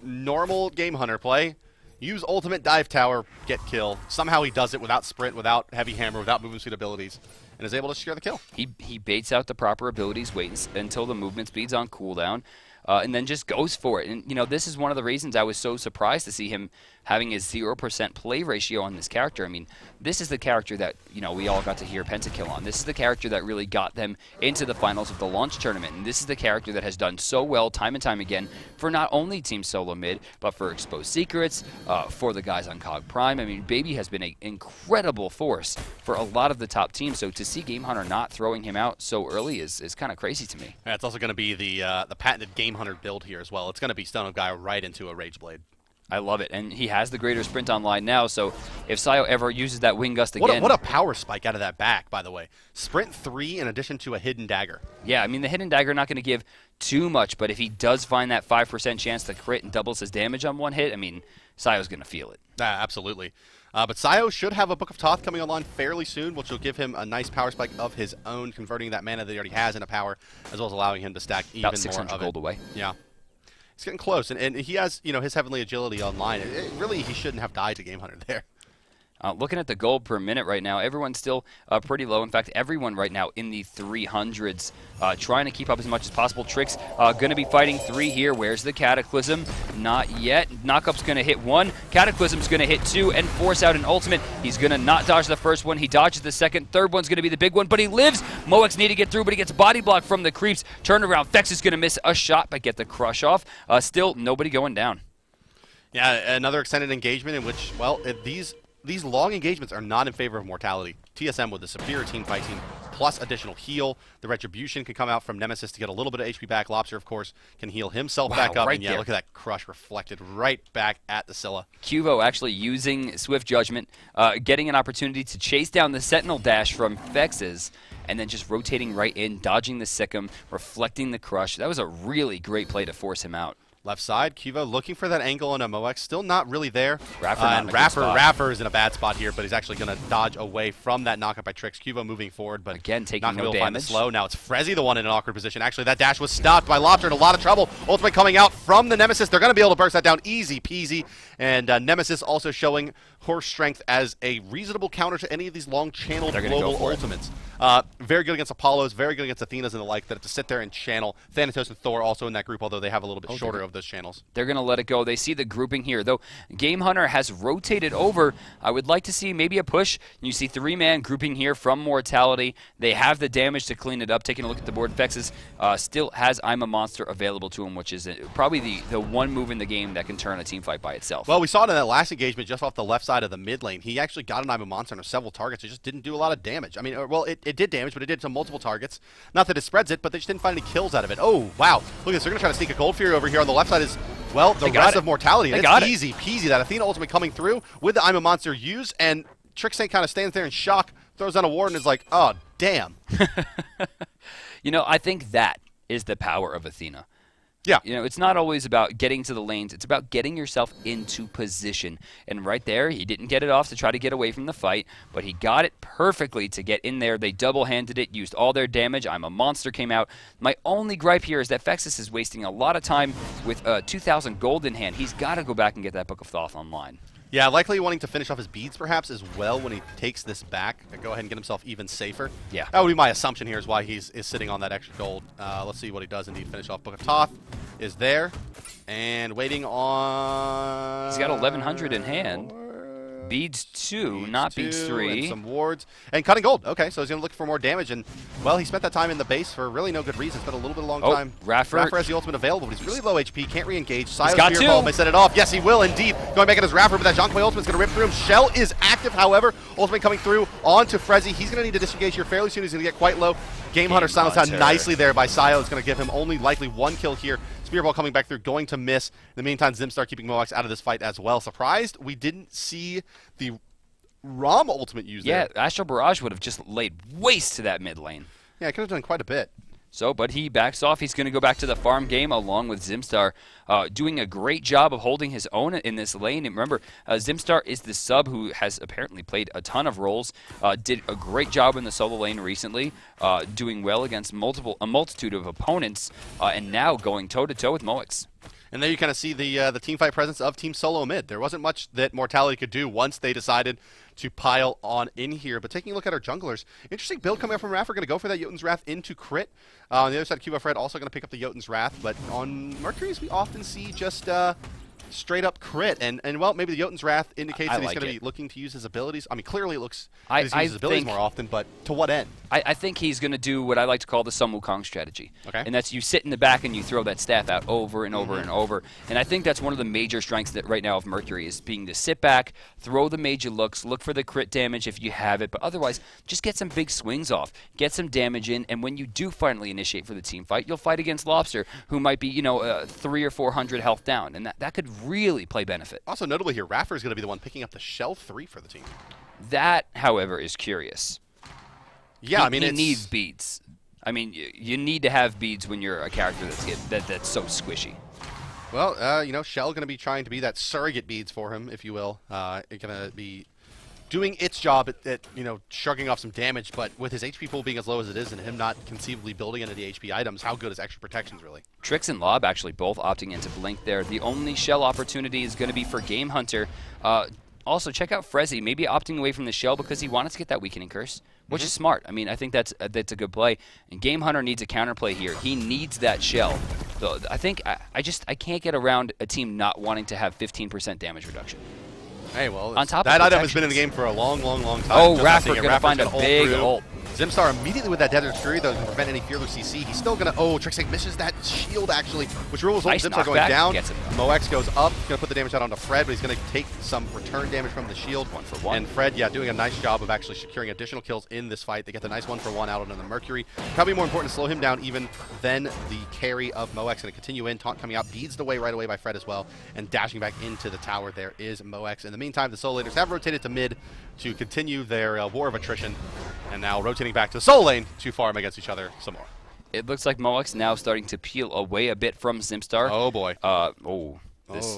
normal Game Hunter play. Use ultimate dive tower, get kill. Somehow he does it without sprint, without heavy hammer, without movement speed abilities, and is able to secure the kill. He baits out the proper abilities, waits until the movement speed's on cooldown, and then just goes for it. And this is one of the reasons I was so surprised to see him having a 0% play ratio on this character. I mean, this is the character that, we all got to hear Pentakill on. This is the character that really got them into the finals of the launch tournament. And this is the character that has done so well time and time again for not only Team SoloMid, but for Exposed Secrets, for the guys on COG Prime. I mean, Baby has been an incredible force for a lot of the top teams. So to see Game Hunter not throwing him out so early is kind of crazy to me. Yeah, it's also going to be the patented Game Hunter build here as well. It's going to be Stone of Gaia right into a Rage Blade. I love it, and he has the greater sprint online now, so if Sayo ever uses that Wing Gust again... What a power spike out of that back, by the way. Sprint 3 in addition to a Hidden Dagger. Yeah, I mean, the Hidden Dagger not going to give too much, but if he does find that 5% chance to crit and doubles his damage on one hit, I mean, Sayo's going to feel it. Absolutely. But Sayo should have a Book of Thoth coming online fairly soon, which will give him a nice power spike of his own, converting that mana that he already has into power, as well as allowing him to stack even about 600 more of gold it. away. Yeah. He's getting close, and he has, his Heavenly Agility online. Really, he shouldn't have died to Game Hunter there. Looking at the gold per minute right now, everyone's still pretty low. In fact, everyone right now in the 300s, trying to keep up as much as possible. Trix going to be fighting 3 here. Where's the Cataclysm? Not yet. Knockup's going to hit 1. Cataclysm's going to hit 2 and force out an ultimate. He's going to not dodge the first one. He dodges the second. Third one's going to be the big one, but he lives. Moex need to get through, but he gets body blocked from the creeps. Turnaround. Vex is going to miss a shot, but get the crush off. Still, nobody going down. Yeah, another extended engagement in which, well, these long engagements are not in favor of Mortality. TSM with the superior team fighting plus additional heal. The Retribution can come out from Nemesis to get a little bit of HP back. Lobster, of course, can heal himself back up. Right and yeah, there. Look at that crush reflected right back at the Scylla. Cuvo actually using Swift Judgment, getting an opportunity to chase down the Sentinel Dash from Vex's, and then just rotating right in, dodging the Sikkim, reflecting the crush. That was a really great play to force him out. Left side, Cuvo looking for that angle on a Moex, still not really there. Raffer Raffer is in a bad spot here, but he's actually going to dodge away from that knockup by Trix. Cuvo moving forward, but again taking not no going to find the damage. slow. Now it's Frezzy, the one in an awkward position. Actually, that dash was stopped by Lobster in a lot of trouble. Ultimate coming out from the Nemesis. They're going to be able to burst that down easy peasy. And Nemesis also showing horse strength as a reasonable counter to any of these long channeled global ultimates. Very good against Apollos, very good against Athenas and the like, that to sit there and channel. Thanatos and Thor also in that group, although they have a little bit shorter of those channels. They're going to let it go. They see the grouping here, though. Game Hunter has rotated over. I would like to see maybe a push. You see 3-man grouping here from Mortality. They have the damage to clean it up. Taking a look at the board, Vexes still has I'm a Monster available to him, which is probably the one move in the game that can turn a team fight by itself. Well, we saw it in that last engagement just off the left side of the mid lane. He actually got an I'm a Monster on several targets. It just didn't do a lot of damage. I mean, well, it did damage, but it did to multiple targets. Not that it spreads it, but they just didn't find any kills out of it. Oh, wow. Look at this. They're going to try to sneak a Gold Fury over here on the left side is... Well, the rest of Mortality. It's easy peasy. That Athena ultimate coming through with the I'm a Monster used, and Trixane kind of stands there in shock, throws down a ward, and is like, oh, damn. I think that is the power of Athena. Yeah. You know, it's not always about getting to the lanes. It's about getting yourself into position. And right there, he didn't get it off to try to get away from the fight, but he got it perfectly to get in there. They double-handed it, used all their damage. I'm a Monster came out. My only gripe here is that Fexus is wasting a lot of time with 2,000 gold in hand. He's got to go back and get that Book of Thoth online. Yeah, likely wanting to finish off his beads perhaps as well when he takes this back. Go ahead and get himself even safer. Yeah. That would be my assumption here is why he's sitting on that extra gold. Let's see what he does indeed finish off. Book of Thoth is there and waiting on... He's got 1,100 in hand. Beads 2, not beads 3. And some wards. And cutting gold. Okay, so he's going to look for more damage. And, well, he spent that time in the base for really no good reason. It's been a little bit of a long time. Raffer has the ultimate available, but he's really low HP. Can't re-engage. Silas got Spear Ball may set it off. Yes, he will indeed. Going back at his Raffer, but that Zhonghui ultimate's going to rip through him. Shell is active, however. Ultimate coming through onto Frezzy. He's going to need to disengage here fairly soon. He's going to get quite low. Game Hunter silenced out nicely there by Sio. It's going to give him only likely 1 kill here. Spearball coming back through, going to miss. In the meantime, Zimstar keeping Moax out of this fight as well. Surprised we didn't see the Rom ultimate used there. Yeah, Astral Barrage would have just laid waste to that mid lane. Yeah, it could have done quite a bit. So, but he backs off. He's going to go back to the farm game along with Zimstar, doing a great job of holding his own in this lane. And remember, Zimstar is the sub who has apparently played a ton of roles, did a great job in the solo lane recently, doing well against a multitude of opponents, and now going toe-to-toe with Moix. And there you kind of see the teamfight presence of Team SoloMid. There wasn't much that Mortality could do once they decided to pile on in here. But taking a look at our junglers, interesting build coming up from Raffer. Going to go for that Jotun's Wrath into crit. On the other side, Cuba Fred also going to pick up the Jotun's Wrath. But on Mercury's, we often see just straight up crit. And well, maybe the Jotun's Wrath indicates that he's going to be looking to use his abilities. I mean, clearly it looks like he's using his abilities more often, but to what end? I think he's going to do what I like to call the Sun Wukong strategy. Okay. And that's you sit in the back and you throw that staff out over and over and over. And I think that's one of the major strengths that right now of Mercury is being to sit back, throw the major looks, look for the crit damage if you have it, but otherwise just get some big swings off, get some damage in, and when you do finally initiate for the team fight, you'll fight against Lobster, who might be, 300 or 400 health down, and that could really play benefit. Also notably here, Raffer is going to be the one picking up the Shell 3 for the team. That, however, is curious. Yeah, he needs beads. I mean, you need to have beads when you're a character that's so squishy. Well, Shell going to be trying to be that surrogate beads for him, if you will. It's going to be doing its job at shrugging off some damage, but with his HP pool being as low as it is and him not conceivably building any of the HP items, how good is extra protections really? Trix and Lob actually both opting into Blink there. The only Shell opportunity is going to be for Game Hunter. Also, check out Frezzy, maybe opting away from the Shell because he wanted to get that Weakening Curse, which is smart. I mean, I think that's a good play. And Game Hunter needs a counterplay here. He needs that Shell. So I think I can't get around a team not wanting to have 15% damage reduction. Hey, well, on top that of item has been in the game for a long, long, long time. Oh, Raffer going to find a big ult. Zimstar immediately with that Desert Fury, though, to prevent any fearless CC. He's still going to... Oh, Trixie misses that shield, actually, which rules nice Zimstar going down. Moex goes up. He's going to put the damage out onto Fred, but he's going to take some return damage from the shield. 1 for 1. And Fred, doing a nice job of actually securing additional kills in this fight. They get the nice 1 for 1 out onto the Mercury. Probably more important to slow him down even than the carry of Moex. Going to continue in. Taunt coming out. Beads the way right away by Fred as well. And dashing back into the tower there is Moex. In the meantime, the Soul Laters have rotated to mid to continue their war of attrition. And now rotating back to the Soul Lane to farm against each other some more. It looks like Moex now starting to peel away a bit from Zimstar. Oh, boy.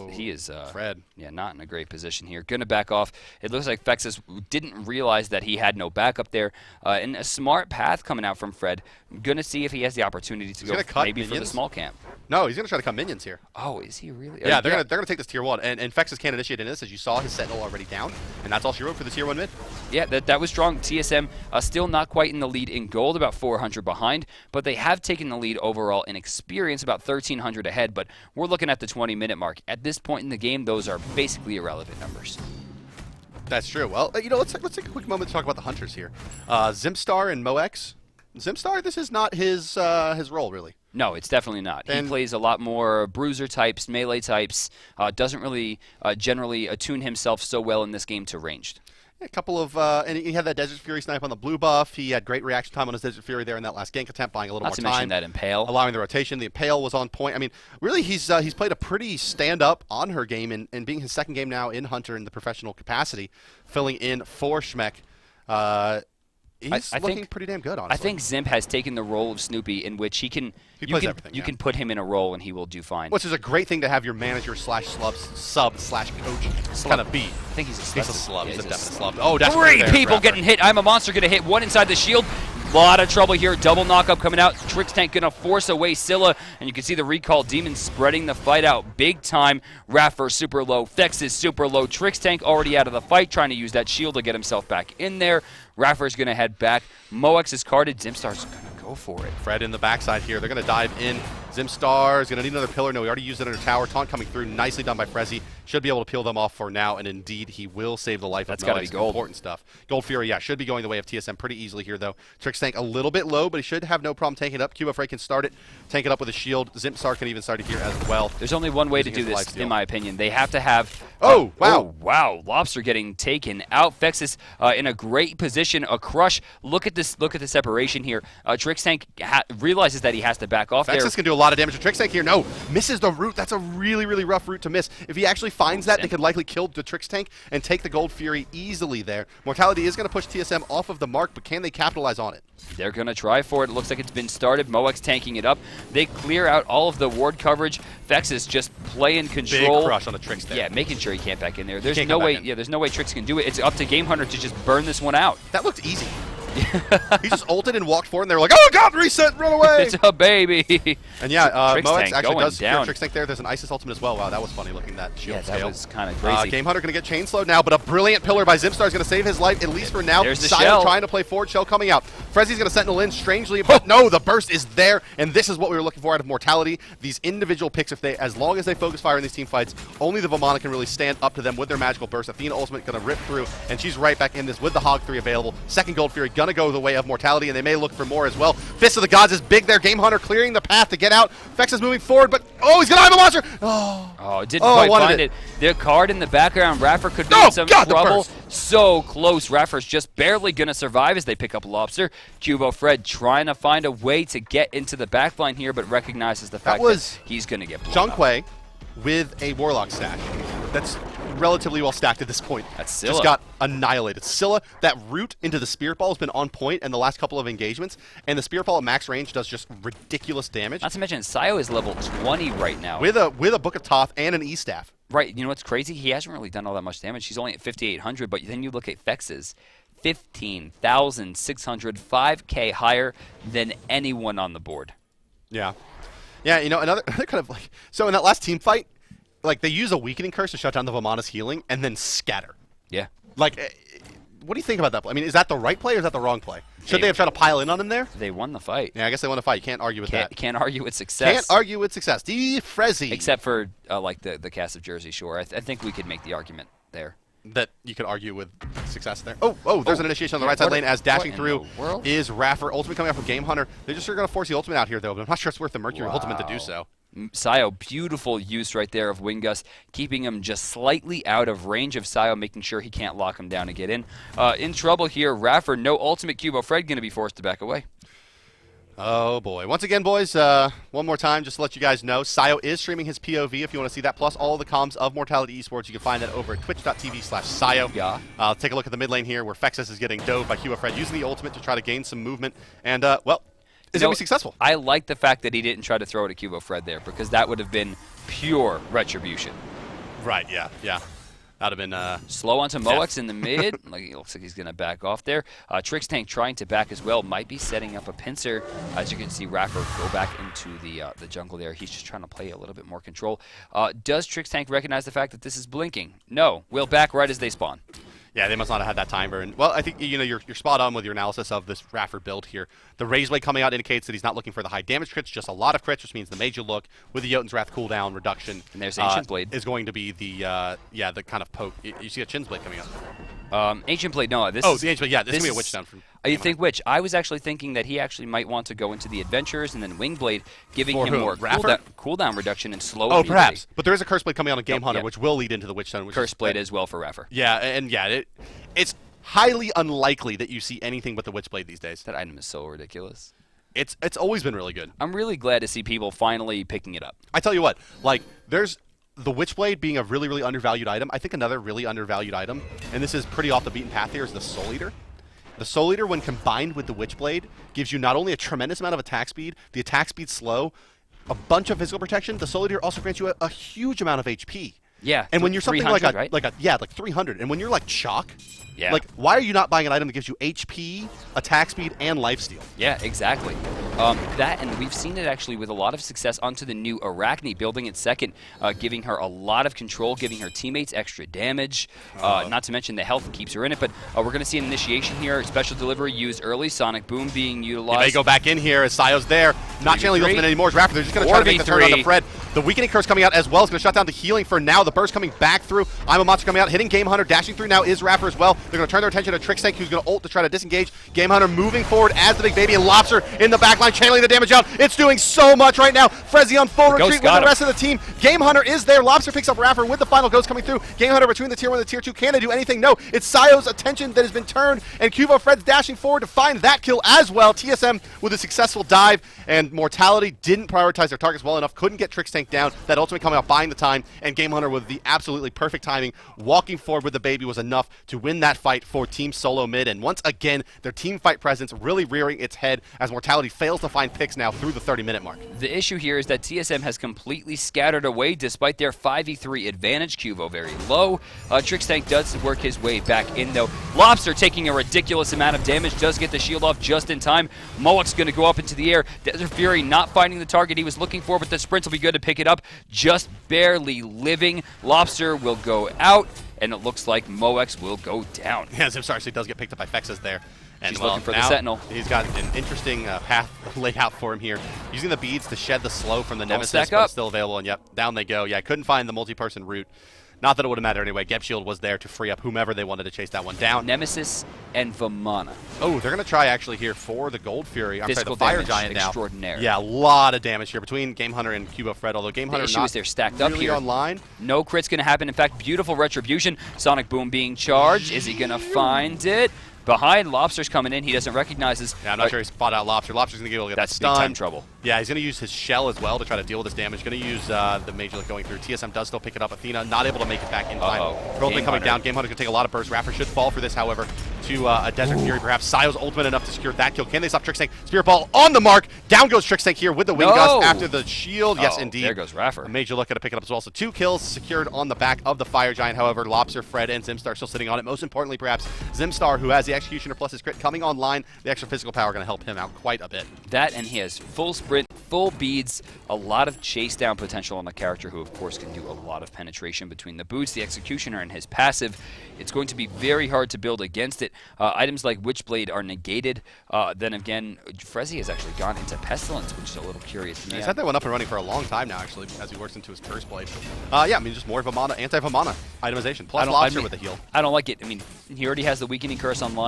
He is Fred. Yeah, not in a great position here. Going to back off. It looks like Fexus didn't realize that he had no backup there. And a smart path coming out from Fred. Going to see if he has the opportunity to go maybe for the small camp. No, he's going to try to cut minions here. Oh, is he really? Yeah, they're going to take this tier 1. And Fexus can't initiate in this, as you saw his Sentinel already down. And that's all she wrote for the tier 1 mid. Yeah, that was strong. TSM still not quite in the lead in gold, about 400 behind. But they have taken the lead overall in experience, about 1,300 ahead. But we're looking at the 20-minute mark. At this point in the game, those are basically irrelevant numbers. That's true. Well, let's take a quick moment to talk about the hunters here. Zimstar and Moex. Zimstar, this is not his role, really. No, it's definitely not. He plays a lot more bruiser types, melee types, doesn't really generally attune himself so well in this game to ranged. A couple of, and he had that Desert Fury snipe on the blue buff. He had great reaction time on his Desert Fury there in that last gank attempt, buying a little more time. Not to mention that Impale. Allowing the rotation. The Impale was on point. I mean, really, he's played a pretty stand-up on her game, and being his second game now in Hunter in the professional capacity, filling in for Schmeck. He's looking pretty damn good, honestly. I think Zimp has taken the role of Snoopy, in which he can you can put him in a role and he will do fine. Which is a great thing to have your manager slash sub slash coach kind of be. I think he's a slub. He's a definite slub. Oh, that's three people getting hit. I'm a monster gonna hit one inside the shield. A lot of trouble here. Double knockup coming out. Trixtank gonna force away Scylla, and you can see the recall demon spreading the fight out big time. Raffer super low. Fex is super low. Trixtank already out of the fight, trying to use that shield to get himself back in there. Raffer's gonna head back. Moex is carded. Zimstar's gonna go for it. Fred in the backside here. They're gonna dive in. Zimstar is gonna need another pillar. No, he already used it under tower. Taunt coming through. Nicely done by Frezzy. Should be able to peel them off for now, and indeed he will save the life of Moex. That's gotta be gold. Important stuff. Gold Fury, yeah, should be going the way of TSM pretty easily here though. Trixtank a little bit low, but he should have no problem tanking it up. Cuba Frey can start it, tank it up with a shield. Zimstar can even start it here as well. There's only one way to do this, in my opinion. They have to have. Oh, wow. Oh, wow. Lobster getting taken out. Fex is in a great position. A crush. Look at this. Look at the separation here. Trixtank realizes that he has to back off there. Fex can do a lot of damage to Trixtank here. No, misses the root. That's a really, really rough route to miss. If he actually finds that, they could likely kill the Trixtank and take the Gold Fury easily there. Mortality is going to push TSM off of the mark, but can they capitalize on it? They're going to try for it. It looks like it's been started. Moex tanking it up. They clear out all of the ward coverage. Fex is just playing control. Big crush on the Trix there. Yeah, making sure he can't back in there. There's no way. Yeah, there's no way Trix can do it. It's up to Game Hunter to just burn this one out. That looked easy. He just ulted and walked forward, and they were like, "Oh God, reset, run away!" It's a baby. And yeah, Moex actually does down. Trixtank there. There's an Isis ultimate as well. Wow, that was funny looking that shield Yeah, that was kind of crazy. Game Hunter going to get chain slowed now, but a brilliant pillar by Zimstar is going to save his life, at least for now. There's the Sion shell. trying to play forward, shell coming out. Frezzy's going to sentinel in strangely, but no, the burst is there, and this is what we were looking for out of Mortality. These individual picks, as long as they focus fire in these team fights, only the Vamana can really stand up to them with their magical burst. Athena ultimate going to rip through, and she's right back in this with the Hog 3 available. Second Gold Fury going to go the way of Mortality, and they may look for more as well. Fist of the Gods is big there. Game Hunter clearing the path to get out. Fex is moving forward, but oh, he's going to have a monster. Oh, didn't quite find it. Their card in the background. Raffer could be in some trouble. So close. Raffer's just barely going to survive as they pick up Lobster. Cubo Fred trying to find a way to get into the backline here, but recognizes the fact that he's going to get blown up. Junkway with a Warlock stack. That's relatively well stacked at this point. That's Scylla. Just got annihilated. Scylla, that route into the Spirit Ball has been on point in the last couple of engagements, and the Spirit Ball at max range does just ridiculous damage. Not to mention, Sayo is level 20 right now. With a Book of Thoth and an E-Staff. Right, you know what's crazy? He hasn't really done all that much damage. He's only at 5,800, but then you look at Fex's 15,600, 5K higher than anyone on the board. Yeah. Yeah, you know, another kind of like, so in that last team fight, like they use a weakening curse to shut down the Vamana's healing and then scatter. Yeah. Like, what do you think about that play? I mean, is that the right play or is that the wrong play? Should they have tried to pile in on him there? They won the fight. Yeah, I guess they won the fight. You can't argue with that. Can't argue with success. Can't argue with success. Frezzy. Except for like the cast of Jersey Shore. I think we could make the argument there. That you could argue with success there. Oh, there's an initiation on the right side lane as dashing through is Raffer. Ultimate coming out from Game Hunter. They're just going to force the ultimate out here, though, but I'm not sure it's worth the Mercury ultimate to do so. Sayo, beautiful use right there of Wingus, keeping him just slightly out of range of Sayo, making sure he can't lock him down to get in. In trouble here, Raffer, no ultimate Cubo Fred going to be forced to back away. Oh, boy. Once again, boys, one more time, just to let you guys know, Sayo is streaming his POV if you want to see that, plus all the comms of Mortality Esports. You can find that over at twitch.tv/Sayo. Yeah. Take a look at the mid lane here, where Fexus is getting dove by Cuba Fred, using the ultimate to try to gain some movement. And, well, is it going to be successful? I like the fact that he didn't try to throw it at Cubo Fred there, because that would have been pure retribution. Right, yeah. That would have been... Slow onto Moex in the mid. Like, it looks like he's going to back off there. Trixtank trying to back as well. Might be setting up a pincer. As you can see, Raffer go back into the jungle there. He's just trying to play a little bit more control. Does Trixtank recognize the fact that this is blinking? No. We'll back right as they spawn. Yeah, they must not have had that timer. And well, I think you're spot on with your analysis of this Raffer build here. The Raze Blade coming out indicates that he's not looking for the high damage crits, just a lot of crits, which means the major look with the Jotun's Wrath cooldown reduction. And there's Ancient Blade. Is going to be the the kind of poke. You see a Chin's Blade coming up. Ancient Blade, no. The Ancient Blade, yeah, this is going to be a Witch Down from... You think Witch? I was actually thinking that he actually might want to go into the Adventures and then Wingblade, giving him more cooldown reduction and slow immunity. Perhaps. But there is a Curse Blade coming out on Game Hunter, which will lead into the Witch Down. Curse Blade as well for Raffer. Yeah, and it's highly unlikely that you see anything but the Witchblade these days. That item is so ridiculous. It's always been really good. I'm really glad to see people finally picking it up. I tell you what, like, there's the Witchblade being a really, really undervalued item. I think another really undervalued item, and this is pretty off the beaten path here, is the Soul Eater. The Soul Eater, when combined with the Witchblade, gives you not only a tremendous amount of attack speed, the attack speed slow, a bunch of physical protection. The Soul Eater also grants you a huge amount of HP. Yeah, and when you're something like right? like 300, and when you're like Chalk, yeah. like why are you not buying an item that gives you HP, attack speed, and lifesteal? Yeah, exactly. That, and we've seen it actually with a lot of success onto the new Arachne, building it second, giving her a lot of control, giving her teammates extra damage. Not to mention the health keeps her in it, but we're going to see an initiation here. Special delivery used early. Sonic Boom being utilized. They go back in here as Sayo's there. Not channeling the ultimate anymore. Raptor, they're just going to try to make the turn on the Fred. The Weakening Curse coming out as well is going to shut down the healing for now. The burst coming back through. I'm a Monster coming out, hitting Game Hunter, dashing through now is Raptor as well. They're going to turn their attention to Trickstank, who's going to ult to try to disengage. Game Hunter moving forward as the big baby, and Lobster in the backline channeling the damage out. It's doing so much right now. Frezzy on full retreat with the rest of the team. Game Hunter is there. Lobster picks up Raptor with the final ghost coming through. Game Hunter between the tier 1 and the tier 2. Can they do anything? No. It's Sayo's attention that has been turned, and Cubo Fred's dashing forward to find that kill as well. TSM with a successful dive, and Mortality didn't prioritize their targets well enough. Couldn't get Trickstank down. That ultimate coming out, buying the time, and Game Hunter with the absolutely perfect timing, walking forward with the baby was enough to win that fight for Team SoloMid. And once again, their team fight presence really rearing its head as Mortality fails to find picks now through the 30-minute mark. The issue here is that TSM has completely scattered away despite their 5v3 advantage. Cubo very low. Trickstank does work his way back in though. Lobster taking a ridiculous amount of damage, does get the shield off just in time. Moak's going to go up into the air. Desert Fury not finding the target he was looking for, but the sprint will be good to pick it up. Just barely living. Lobster will go out, and it looks like Moex will go down. Yeah, Zimstar actually does get picked up by Fexes there. And he's looking for the Sentinel. He's got an interesting path laid out for him here. Using the beads to shed the slow from the Nemesis, stack but up. it's still available, and yep, down they go. Yeah, I couldn't find the multi-person route. Not that it would have mattered anyway. Gep Shield was there to free up whomever they wanted to chase that one down. Nemesis and Vamana. Oh, they're going to try actually here for the Gold Fury. I'm sorry, the Fire Giant now. Extraordinaire. Yeah, a lot of damage here between Game Hunter and Cubo Fred, although Game Hunter issue not is they're stacked really up here. online. No crit's going to happen. In fact, beautiful retribution. Sonic Boom being charged. Is he going to find it? Behind, Lobster's coming in. He doesn't recognize his... Yeah, I'm not sure he spot out Lobster. Lobster's going to be able to get That's that stun. big time trouble. Yeah, he's going to use his shell as well to try to deal with this damage. Going to use the Major Lick going through. TSM does still pick it up. Athena not able to make it back in time. Ultimate coming down. Game Hunter's going to take a lot of burst. Raptor should fall for this, however, to a Desert Fury. Perhaps Sayo's ultimate enough to secure that kill. Can they stop Trickstank? Spirit Ball on the mark. Down goes Trickstank here with the Wind Gust after the shield. Yes, indeed. There goes Raffer. A Major Lick going to pick it up as well. So 2 kills secured on the back of the Fire Giant. However, Lobster, Fred, and Zimstar still sitting on it. Most importantly, perhaps, Zimstar, who has the Executioner plus his crit coming online. The extra physical power going to help him out quite a bit. That, and he has full sprint, full beads, a lot of chase down potential on the character who, of course, can do a lot of penetration between the boots, the Executioner, and his passive. It's going to be very hard to build against it. Items like Witchblade are negated. Then again, Frezzy has actually gone into Pestilence, which is a little curious to me. He's had that one up and running for a long time now, actually, as he works into his Curse Blade. Yeah, I mean, just more Vamana, anti-Vamana itemization, plus Lobster with the heal. I don't like it. I mean, he already has the Weakening Curse online.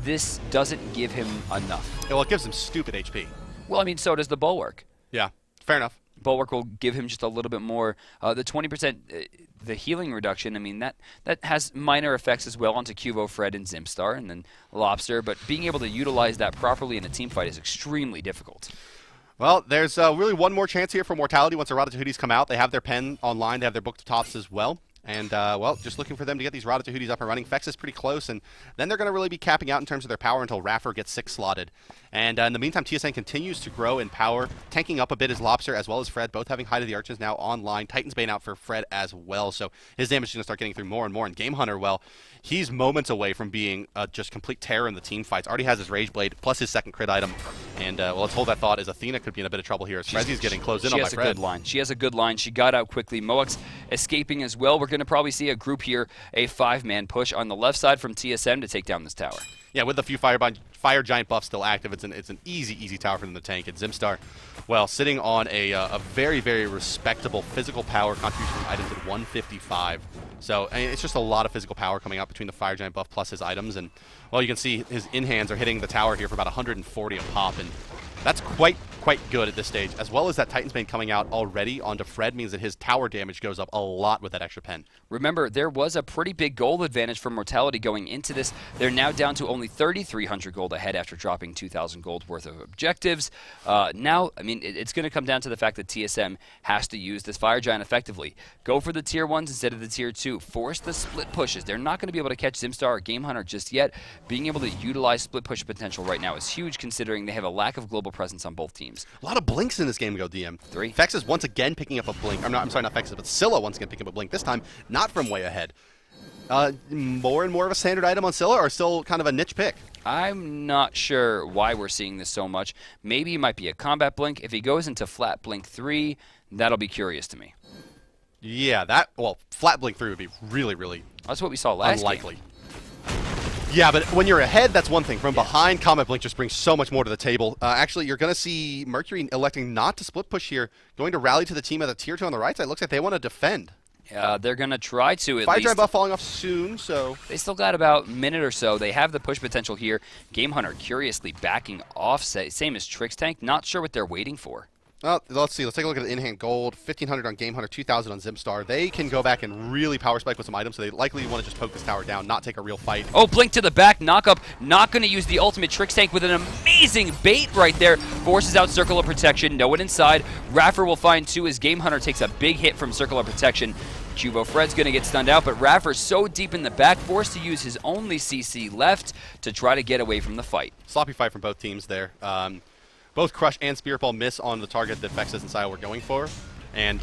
This doesn't give him enough. Yeah, well, it gives him stupid HP. Well, I mean, so does the Bulwark. Yeah, fair enough. Bulwark will give him just a little bit more. The 20%, the healing reduction, I mean, that has minor effects as well onto Cubo, Fred, and Zimstar, and then Lobster, but being able to utilize that properly in a team fight is extremely difficult. Well, there's really one more chance here for Mortality once the Ratatouilles come out. They have their pen online. They have their book to tops as well. And, well, just looking for them to get these Ratatouilles up and running. Fex is pretty close, and then they're going to really be capping out in terms of their power until Raffer gets 6 slotted. And in the meantime, TSN continues to grow in power, tanking up a bit as Lobster as well as Fred, both having Hide of the Archons now online. Titan's Bane out for Fred as well, so his damage is going to start getting through more and more. And Game Hunter, well, he's moments away from being just complete terror in the team fights. Already has his Rage Blade, plus his second crit item. And, well, let's hold that thought as Athena could be in a bit of trouble here as Frezzy's getting closed in on by Fred. She has a good line. She has a good line. She got out quickly. Moex escaping as well. We're going to probably see a group here, a 5-man push on the left side from TSM to take down this tower. Yeah, with a few Fire Giant buffs still active, it's an easy tower for them to tank. And Zimstar, well, sitting on a very, very respectable physical power contribution from items at 155. So, I mean, it's just a lot of physical power coming out between the Fire Giant buff plus his items. And, well, you can see his in-hands are hitting the tower here for about 140 a pop. And that's quite quite good at this stage, as well as that Titan's Bane coming out already onto Fred means that his tower damage goes up a lot with that extra pen. Remember, there was a pretty big gold advantage for Mortality going into this. They're now down to only 3,300 gold ahead after dropping 2,000 gold worth of objectives. Now, I mean, it's going to come down to the fact that TSM has to use this Fire Giant effectively. Go for the tier 1s instead of the tier 2. Force the split pushes. They're not going to be able to catch Zimstar or Game Hunter just yet. Being able to utilize split push potential right now is huge, considering they have a lack of global presence on both teams. A lot of blinks in this game, Go DM. 3. Fex is once again picking up a blink. I'm sorry, not Fex, but Scylla once again picking up a blink. This time, not from way ahead. More and more of a standard item on Scylla, or still kind of a niche pick? I'm not sure why we're seeing this so much. Maybe it might be a combat blink. If he goes into flat blink 3, that'll be curious to me. Yeah, flat blink 3 would be really, really That's what we saw last unlikely. game. Yeah, but when you're ahead, that's one thing. From behind, Combat Blink just brings so much more to the table. Actually, you're going to see Mercury electing not to split push here, going to rally to the team at the tier 2 on the right side. Looks like they want to defend. They're going to try to at Fire least. Giant buff falling off soon, so... They still got about a minute or so. They have the push potential here. Game Hunter curiously backing off, same as Trix Tank. Not sure what they're waiting for. Well, let's see. Let's take a look at the in-hand gold. 1,500 on Game Hunter, 2,000 on Zimstar. They can go back and really power spike with some items, so they likely want to just poke this tower down, not take a real fight. Oh, blink to the back, knock up. Not going to use the ultimate Trix Tank with an amazing bait right there. Forces out Circle of Protection. No one inside. Raffer will find 2 as Game Hunter takes a big hit from Circle of Protection. Cubo Fred's going to get stunned out, but Raffer's so deep in the back, forced to use his only CC left to try to get away from the fight. Sloppy fight from both teams there. Both Crush and Spirit Ball miss on the target that Vexus and Sio were going for. And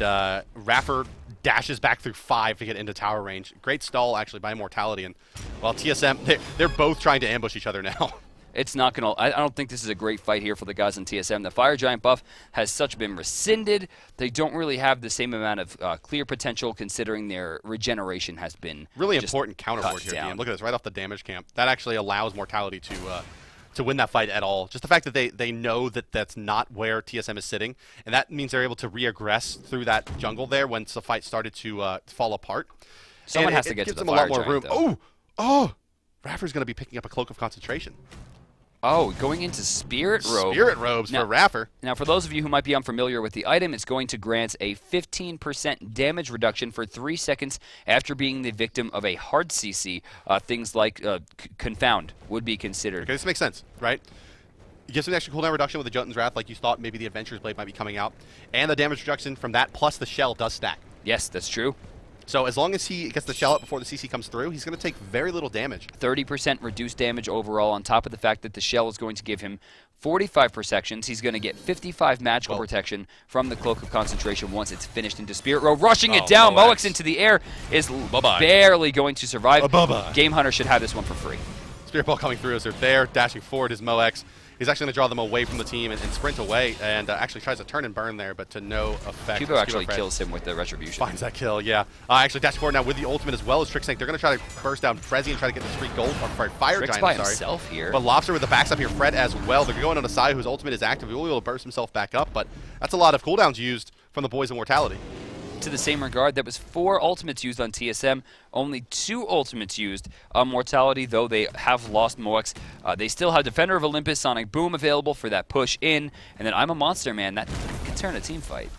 Raffer dashes back through 5 to get into tower range. Great stall, actually, by Mortality. And, well, TSM, they're both trying to ambush each other now. It's not going to... I don't think this is a great fight here for the guys on TSM. The Fire Giant buff has such been rescinded. They don't really have the same amount of clear potential, considering their regeneration has been really important counterboard here, down. DM. Look at this, right off the damage camp. That actually allows Mortality to win that fight at all. Just the fact that they know that that's not where TSM is sitting, and that means they're able to re-aggress through that jungle there once the fight started to fall apart. Someone and has to get to the gives them a Fire lot more room. Giant, Oh! Raffer's going to be picking up a Cloak of Concentration. Oh, going into Spirit Robe. Spirit Robes for Raffer. Now, for those of you who might be unfamiliar with the item, it's going to grant a 15% damage reduction for 3 seconds after being the victim of a hard CC. Things like Confound would be considered. Okay, this makes sense, right? It gives an extra cooldown reduction with the Jotun's Wrath, like you thought maybe the Adventurer's Blade might be coming out. And the damage reduction from that plus the shell does stack. Yes, that's true. So as long as he gets the shell up before the CC comes through, he's going to take very little damage. 30% reduced damage overall, on top of the fact that the shell is going to give him 45 protections. He's going to get 55 magical protection from the Cloak of Concentration once it's finished into Spirit Row. Rushing it down, Moex into the air is barely going to survive. Game Hunter should have this one for free. Spirit Ball coming through as they're there, dashing forward is Moex. He's actually going to draw them away from the team and sprint away, and actually tries to turn and burn there, but to no effect. Cubo actually kills him with the Retribution. Finds that kill, yeah. Actually dash forward now with the ultimate as well as Trix Tank. They're going to try to burst down Prezi and try to get this free gold. Fire Trix Giant, by sorry. himself here. But Lobster with the backstab here, Fred as well. They're going on Asai, whose ultimate is active. He will be able to burst himself back up, but that's a lot of cooldowns used from the boys of Mortality. To the same regard, there was 4 ultimates used on TSM, only 2 ultimates used on Mortality, though they have lost Moex. They still have Defender of Olympus, Sonic Boom available for that push in, and then I'm a Monster Man. That can turn a team fight.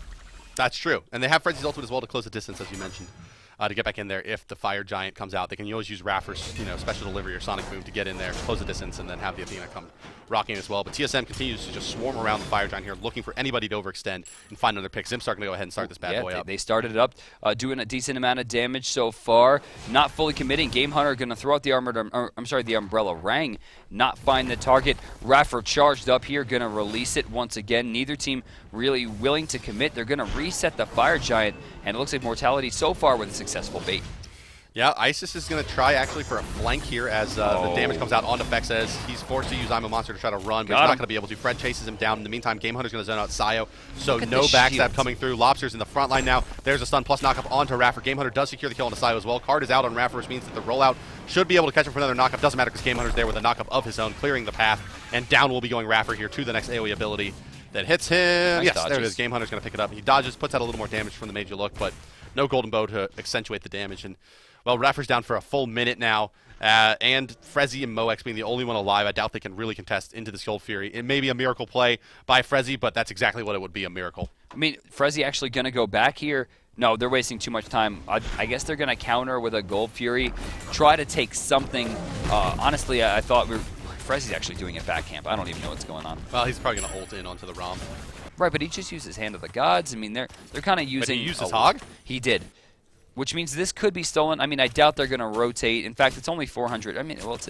That's true. And they have Frenzy's ultimate as well to close the distance, as you mentioned, to get back in there if the Fire Giant comes out. They can always use Raffer's special delivery or Sonic Boom to get in there, close the distance, and then have the Athena come rocking as well. But TSM continues to just swarm around the Fire Giant here, looking for anybody to overextend and find another pick. Zimstar going to go ahead and start this bad boy up. They started it up, doing a decent amount of damage so far. Not fully committing. Game Hunter going to throw out the the Umbrella Rang, not find the target. Raffer charged up here, going to release it once again. Neither team really willing to commit. They're going to reset the Fire Giant, and it looks like Mortality so far with a successful bait. Yeah, Isis is going to try actually for a flank here as the damage comes out onto Fex as he's forced to use I'm a Monster to try to run, but he's not going to be able to. Fred chases him down. In the meantime, Game Hunter's going to zone out Sio, so no backstab coming through. Lobster's in the front line now. There's a stun plus knockup onto Raffer. Game Hunter does secure the kill onto Sio as well. Card is out on Raffer, which means that the rollout should be able to catch him for another knockup. Doesn't matter because Game Hunter's there with a knockup of his own, clearing the path, and down will be going Raffer here to the next AoE ability that hits him. Yes, there it is. Game Hunter's going to pick it up. He dodges, puts out a little more damage from the Mage You Look, but no Golden Bow to accentuate the damage. And Well, Raffer's down for a full minute now. And Frezzy and Moex being the only one alive, I doubt they can really contest into this Gold Fury. It may be a miracle play by Frezzy, but that's exactly what it would be, a miracle. I mean, Frezzy actually going to go back here. No, they're wasting too much time. I guess they're going to counter with a Gold Fury, try to take something. Honestly, I thought Frezzy's actually doing it back camp. I don't even know what's going on. Well, he's probably going to ult in onto the ROM. Right, but he just used his Hand of the Gods. I mean, they're kind of using. But he used his hog? He did. Which means this could be stolen. I mean, I doubt they're going to rotate. In fact, it's only 400. I mean, well, it's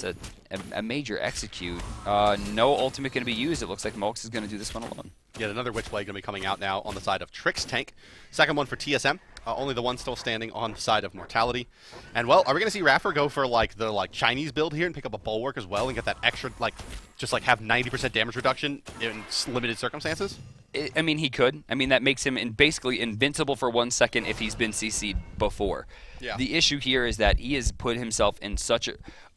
a major execute. No ultimate going to be used. It looks like Mox is going to do this one alone. Yet another Witchblade going to be coming out now on the side of Trix Tank. Second one for TSM. Only the one still standing on the side of Mortality. And, well, are we going to see Raffer go for, the Chinese build here and pick up a Bulwark as well and get that extra, just have 90% damage reduction in limited circumstances? I mean, he could. I mean, that makes him basically invincible for 1 second if he's been CC'd before. Yeah. The issue here is that he has put himself in such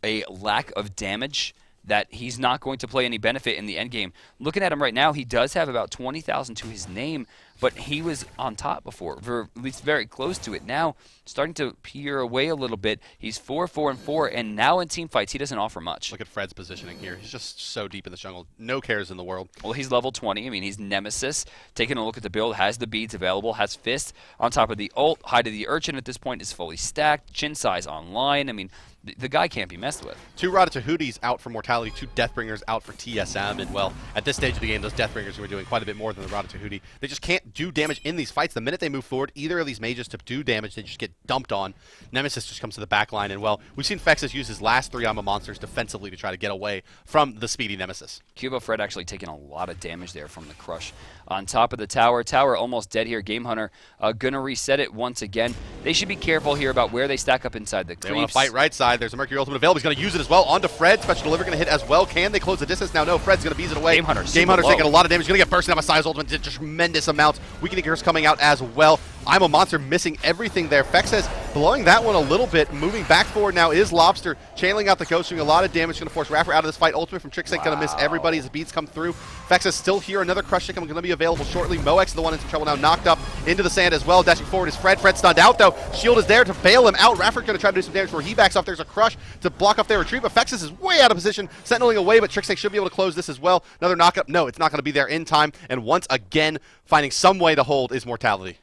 a lack of damage that he's not going to play any benefit in the end game. Looking at him right now, he does have about 20,000 to his name, but he was on top before, or at least very close to it. Now, starting to peer away a little bit. He's 4-4-4, and now in team fights, he doesn't offer much. Look at Fred's positioning here. He's just so deep in the jungle. No cares in the world. Well, he's level 20. I mean, he's Nemesis. Taking a look at the build, has the beads available, has Fist on top of the ult. Hide of the Urchin at this point is fully stacked. Chin size online. I mean, the guy can't be messed with. 2 Ratatouilles out for Mortality, 2 Deathbringers out for TSM, and, well, at this stage of the game, those Deathbringers were doing quite a bit more than the Ratatouille. They just can't do damage in these fights. The minute they move forward, either of these mages to do damage, they just get dumped on. Nemesis just comes to the back line, and, well, we've seen Fexus use his last 3 Ama monsters defensively to try to get away from the speedy Nemesis. Cubo Fred actually taking a lot of damage there from the crush. On top of the tower. Tower almost dead here. Game Hunter gonna reset it once again. They should be careful here about where they stack up inside the creeps. They want to fight right side. There's a Mercury Ultimate available. He's going to use it as well. Onto Fred. Special Deliver going to hit as well. Can they close the distance? Now, no. Fred's going to bees it away. Game Hunter's taking a lot of damage. Going to get bursted out by Size Ultimate. Did tremendous amounts. Weakening Curse coming out as well. I'm a Monster missing everything there. Fex says blowing that one a little bit. Moving back forward now is Lobster. Channeling out the Ghost, doing a lot of damage. Going to force Raffer out of this fight. Ultimate from Trixink going to miss everybody as the beats come through. Fex is still here. Another Crush Stick going to be available shortly. Moex, the one in some trouble now, knocked up into the sand as well. Dashing forward is Fred. Fred stunned out though. Shield is there to bail him out. Raffer going to try to do some damage before he backs off. There's a Crush to block off their retreat, but Fexus is way out of position, sentineling away, but Trixink should be able to close this as well. Another knockup. No, it's not going to be there in time. And once again, finding some way to hold is Mortality.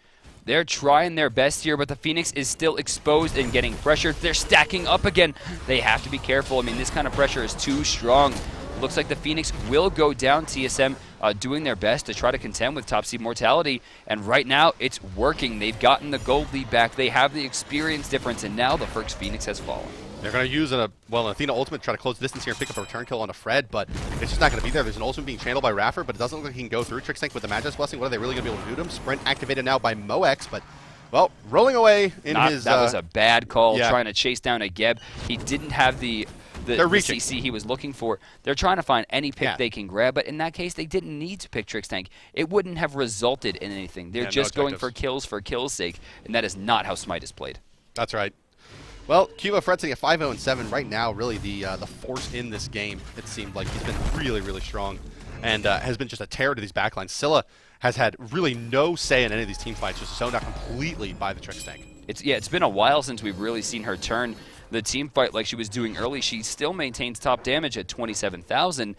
They're trying their best here, but the Phoenix is still exposed and getting pressured. They're stacking up again. They have to be careful. I mean, this kind of pressure is too strong. Looks like the Phoenix will go down. TSM doing their best to try to contend with top seed Mortality, and right now it's working. They've gotten the gold lead back. They have the experience difference, and now the first Phoenix has fallen. They're going to use an Athena Ultimate to try to close the distance here and pick up a return kill onto Fred, but it's just not going to be there. There's an Ultimate being channeled by Raffer, but it doesn't look like he can go through. Trixink with the Magus Blessing. What are they really going to be able to do to him? Sprint activated now by Moex, but, well, rolling away in his... That was a bad call, trying to chase down a Geb. He didn't have the CC he was looking for. They're trying to find any pick they can grab, but in that case, they didn't need to pick Trix Tank. It wouldn't have resulted in anything. They're just going for kills' sake, and that is not how Smite is played. That's right. Well, Cuba Fred sitting at 5-0-7 right now. Really, the force in this game. It seemed like he's been really, really strong, and has been just a terror to these backlines. Scylla has had really no say in any of these team fights, just zoned out completely by the Trix Tank. It's been a while since we've really seen her turn the team fight like she was doing early. She still maintains top damage at 27,000,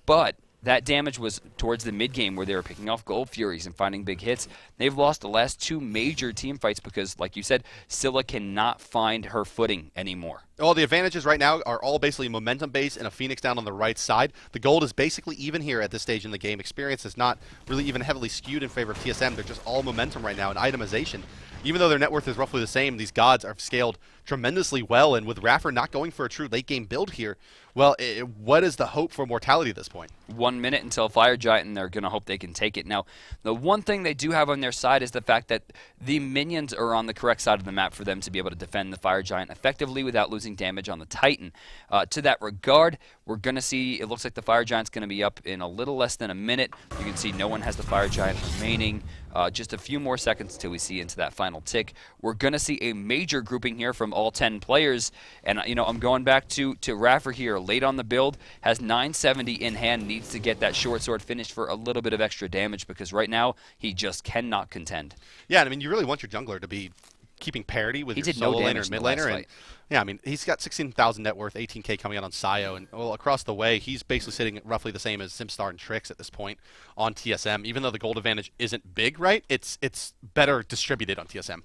but that damage was towards the mid-game where they were picking off Gold Furies and finding big hits. They've lost the last 2 major team fights because, like you said, Scylla cannot find her footing anymore. All the advantages right now are all basically momentum-based and a Phoenix down on the right side. The gold is basically even here at this stage in the game. Experience is not really even heavily skewed in favor of TSM. They're just all momentum right now and itemization. Even though their net worth is roughly the same, these gods are scaled tremendously well, and with Raffer not going for a true late-game build here, well, what is the hope for Mortality at this point? 1 minute until Fire Giant, and they're going to hope they can take it. Now, the one thing they do have on their side is the fact that the minions are on the correct side of the map for them to be able to defend the Fire Giant effectively without losing damage on the Titan. To that regard, we're going to see, it looks like the Fire Giant's going to be up in a little less than a minute. You can see no one has the Fire Giant remaining. Just a few more seconds until we see into that final tick. We're going to see a major grouping here from all 10 players. And, you know, I'm going back to Raffer here, late on the build, has 970 in hand, needs to get that short sword finished for a little bit of extra damage because right now he just cannot contend. Yeah, I mean, you really want your jungler to be keeping parity with He your did no solo damage laner in and the mid last laner. fight. Yeah, I mean, he's got 16,000 net worth, 18K coming out on Sayo, and well, across the way, he's basically sitting roughly the same as Simstar and Trix at this point on TSM. Even though the gold advantage isn't big, right? It's better distributed on TSM.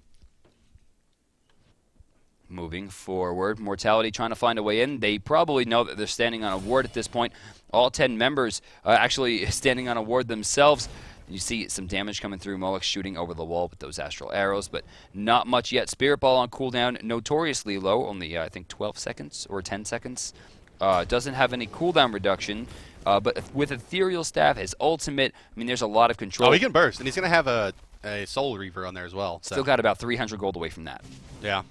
Moving forward, Mortality trying to find a way in. They probably know that they're standing on a ward at this point. All 10 members actually standing on a ward themselves. You see some damage coming through. Moex shooting over the wall with those astral arrows, but not much yet. Spirit Ball on cooldown, notoriously low, only I think 12 seconds or 10 seconds. Doesn't have any cooldown reduction, but with Ethereal Staff, his ultimate, I mean, there's a lot of control. Oh, he can burst, and he's going to have a Soul Reaver on there as well. So. Still got about 300 gold away from that. Yeah.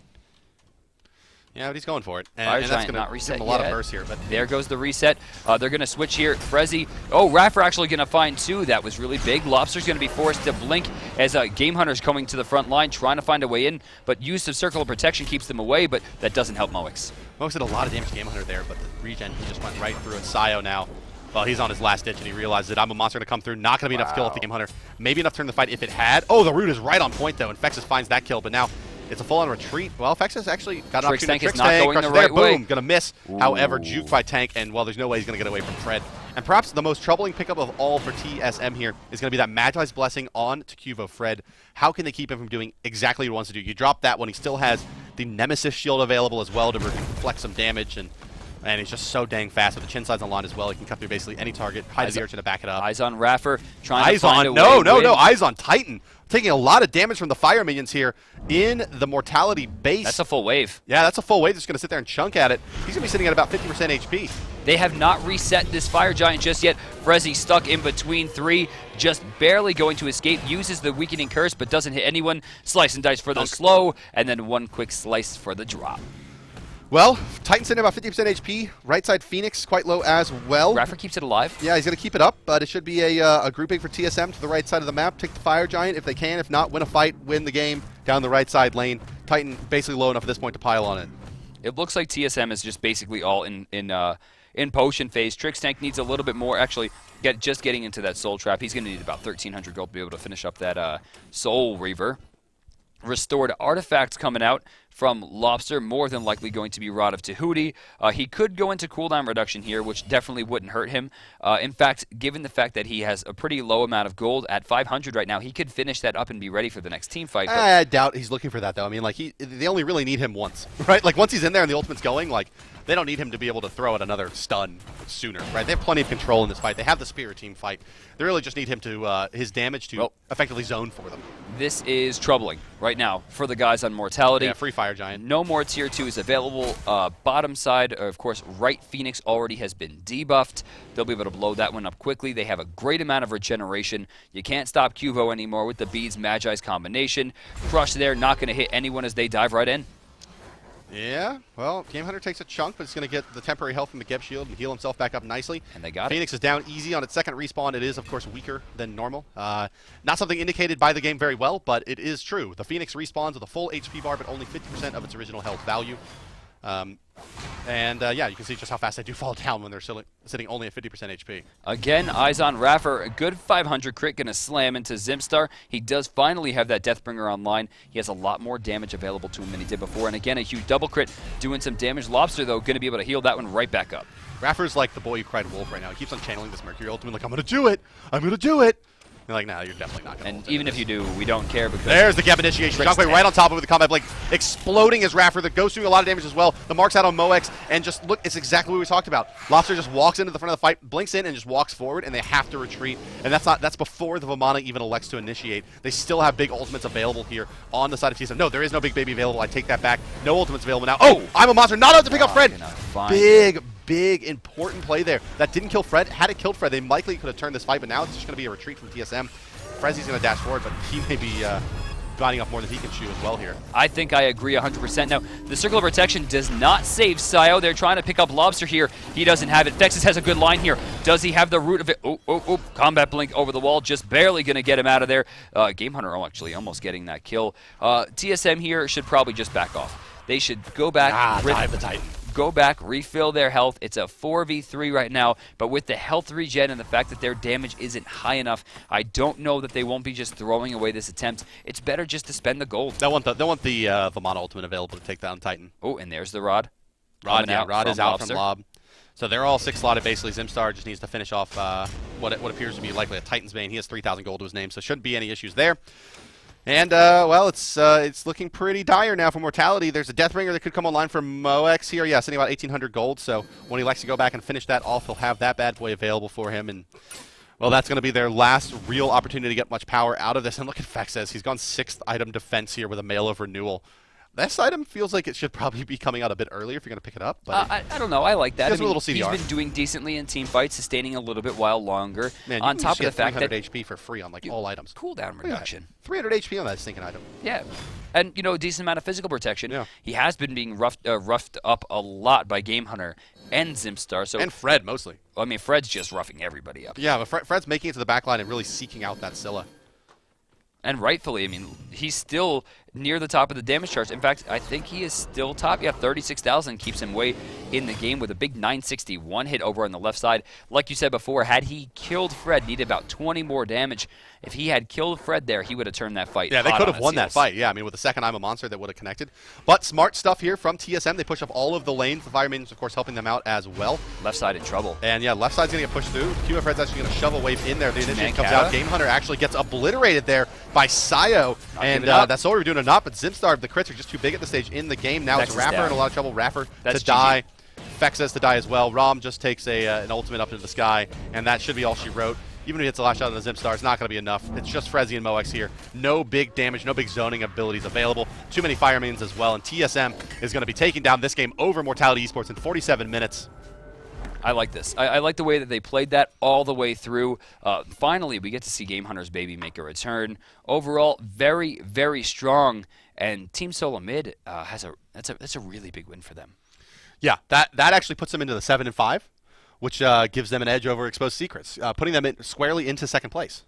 Yeah, but he's going for it. Fire And that's Giant going not to reset give him a lot yet. of burst here. But There goes the reset. They're going to switch here. Frezzy. Oh, Raffer actually going to find two. That was really big. Lobster's going to be forced to blink as Game Hunter's coming to the front line, trying to find a way in. But use of Circle of Protection keeps them away, but that doesn't help Moex. Moex did a lot of damage to Game Hunter there, but the regen, he just went right through it. Sayo now, well, he's on his last ditch, and he realizes that I'm a monster to come through. Not going to be enough to kill off the Game Hunter. Maybe enough to turn the fight if it had. Oh, the root is right on point, though, and Fexus finds that kill, but now it's a full-on retreat. Well, Fexus actually got an Trix opportunity. Tank is not going the there, right way. boom, gonna miss. Ooh. However, juked by Tank, and well, there's no way he's gonna get away from Fred. And perhaps the most troubling pickup of all for TSM here is gonna be that Magi's Blessing on to Cuvo Fred. How can they keep him from doing exactly what he wants to do? You drop that when he still has the Nemesis shield available as well to reflect some damage, and he's just so dang fast with the chin sides on line as well. He can cut through basically any target, hide the Urchin to back it up. Eyes on Raffer, trying Eyes to find on, a way. no, eyes on Titan. Taking a lot of damage from the fire minions here in the Mortality base. That's a full wave. Yeah, that's a full wave. Just going to sit there and chunk at it. He's going to be sitting at about 50% HP. They have not reset this Fire Giant just yet. Frezzy stuck in between three, just barely going to escape. Uses the Weakening Curse, but doesn't hit anyone. Slice and dice for the slow, and then one quick slice for the drop. Well, Titan sitting at about 50% HP. Right side Phoenix quite low as well. Raffer keeps it alive. Yeah, he's going to keep it up, but it should be a grouping for TSM to the right side of the map. Take the Fire Giant if they can. If not, win a fight, win the game down the right side lane. Titan basically low enough at this point to pile on it. It looks like TSM is just basically all in potion phase. Trix Tank needs a little bit more. Actually, just getting into that Soul Trap. He's going to need about 1,300 gold to be able to finish up that Soul Reaver. Restored artifacts coming out from Lobster, more than likely going to be Rod of Tahuti. He could go into cooldown reduction here, which definitely wouldn't hurt him. In fact, given the fact that he has a pretty low amount of gold at 500 right now, he could finish that up and be ready for the next team fight. I doubt he's looking for that, though. I mean, like, they only really need him once, right? Like, once he's in there and the ultimate's going, like, they don't need him to be able to throw out another stun sooner, right? They have plenty of control in this fight. They have the Spirit Team fight. They really just need him to, his damage to effectively zone for them. This is troubling right now for the guys on Mortality. Yeah, free Fire Giant. No more tier 2s available. Bottom side, of course, right Phoenix already has been debuffed. They'll be able to blow that one up quickly. They have a great amount of regeneration. You can't stop Cuvo anymore with the Beads Magi's combination. Crush there, not going to hit anyone as they dive right in. Yeah, well, Game Hunter takes a chunk, but it's going to get the temporary health from the Geb Shield and heal himself back up nicely. And they got Phoenix is down easy on its second respawn. It is, of course, weaker than normal. Not something indicated by the game very well, but it is true. The Phoenix respawns with a full HP bar, but only 50% of its original health value. Yeah, you can see just how fast they do fall down when they're sitting only at 50% HP. Again, eyes on Raffer. A good 500 crit going to slam into Zimstar. He does finally have that Deathbringer online. He has a lot more damage available to him than he did before. And again, a huge double crit doing some damage. Lobster, though, going to be able to heal that one right back up. Raffer's like the boy who cried wolf right now. He keeps on channeling this Mercury ultimate like, I'm going to do it. I'm going to do it. You're like, no, you're definitely not going to. And even if you do, we don't care because... There's the Geb initiation. Shockwave right on top of it with the combat blink, exploding as Raffer that goes through a lot of damage as well. The mark's out on Moex, and just look, it's exactly what we talked about. Lobster just walks into the front of the fight, blinks in, and just walks forward, and they have to retreat. And that's before the Vamana even elects to initiate. They still have big ultimates available here on the side of TSM. No, there is no big baby available. I take that back. No ultimates available now. Oh, I'm a monster, not out to pick up Fred. Big, important play there. That didn't kill Fred. Had it killed Fred, they likely could have turned this fight, but now it's just going to be a retreat from TSM. Frezzy's going to dash forward, but he may be biting off more than he can chew as well here. I think I agree 100%. Now, the Circle of Protection does not save Sayo. They're trying to pick up Lobster here. He doesn't have it. Fexus has a good line here. Does he have the root of it? Oh, combat blink over the wall. Just barely going to get him out of there. Game Hunter actually almost getting that kill. TSM here should probably just back off. They should go back. Dive the Titan. go back, refill their health. It's a 4v3 right now, but with the health regen and the fact that their damage isn't high enough, I don't know that they won't be just throwing away this attempt. It's better just to spend the gold. They want the Vamana ultimate available to take down Titan. Oh, and there's the Rod. Rod is out from Lob. So they're all 6 slotted basically. Zimstar just needs to finish off what appears to be likely a Titan's Bane. He has 3,000 gold to his name, so shouldn't be any issues there. And, well, it's looking pretty dire now for Mortality. There's a Deathbringer that could come online for Moex here. Yeah, sitting about 1,800 gold, so when he likes to go back and finish that off, he'll have that bad boy available for him. And, well, that's going to be their last real opportunity to get much power out of this. And look at Fexes. He's gone 6th item defense here with a Mail of Renewal. This item feels like it should probably be coming out a bit earlier if you're going to pick it up. But I don't know. I like that. A little CDR. He's been doing decently in team fights, sustaining a little bit while longer. Man, on top of the fact that 300 HP for free on all items. Cooldown reduction. 300 HP on that stinking item. Yeah. And, a decent amount of physical protection. Yeah. He has been being roughed up a lot by Game Hunter and Zimstar. So, and Fred, mostly. I mean, Fred's just roughing everybody up. Yeah, but Fred's making it to the back line and really seeking out that Scylla. And rightfully, I mean, he's still near the top of the damage charts. In fact, I think he is still top. Yeah, 36,000 keeps him way in the game with a big 961 hit over on the left side. Like you said before, had he killed Fred, needed about 20 more damage. If he had killed Fred there, he would have turned that fight. Yeah, they could have won that fight. Yeah, I mean, with the second I'm a Monster, that would have connected. But smart stuff here from TSM. They push up all of the lanes. The Fire Minions, of course, helping them out as well. Left side in trouble. And yeah, left side's going to get pushed through. QF Red's actually going to shove a wave in there. The initiative comes out. Game Hunter actually gets obliterated there by Sayo. And that's all we were doing or not. But Zimstar, the crits are just too big at this stage in the game. Now it's Rapper in a lot of trouble. Rapper to die. Fexes to die as well. Rom just takes an ultimate up into the sky. And that should be all she wrote. Even if he hits the last shot on the Zimstar, it's not going to be enough. It's just Frezzy and Moex here. No big damage, no big zoning abilities available. Too many Fire Minions as well. And TSM is going to be taking down this game over Mortality Esports in 47 minutes. I like this. I like the way that they played that all the way through. Finally, we get to see Game Hunter's baby make a return. Overall, very, very strong. And Team SoloMid that's a really big win for them. Yeah, that actually puts them into the 7-5. Which gives them an edge over Exposed Secrets, putting them squarely into second place.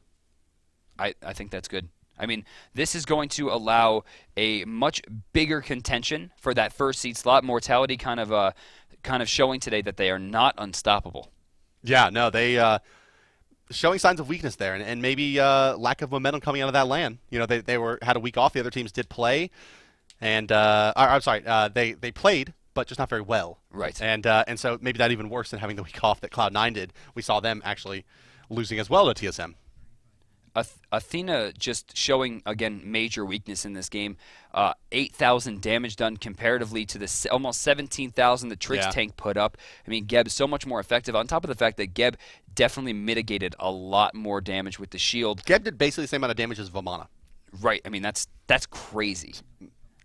I think that's good. I mean, this is going to allow a much bigger contention for that first seed slot. Mortality kind of showing today that they are not unstoppable. Yeah, no, they showing signs of weakness there, and maybe lack of momentum coming out of that LAN. They had a week off. The other teams did play, and I'm sorry, they played. But just not very well. Right. And so maybe that even worse than having the week off that Cloud9 did. We saw them actually losing as well to TSM. Athena just showing, again, major weakness in this game. 8,000 damage done comparatively to the almost 17,000 the Trix tank put up. I mean, Geb's so much more effective. On top of the fact that Geb definitely mitigated a lot more damage with the shield. Geb did basically the same amount of damage as Vamana. Right. I mean, that's crazy.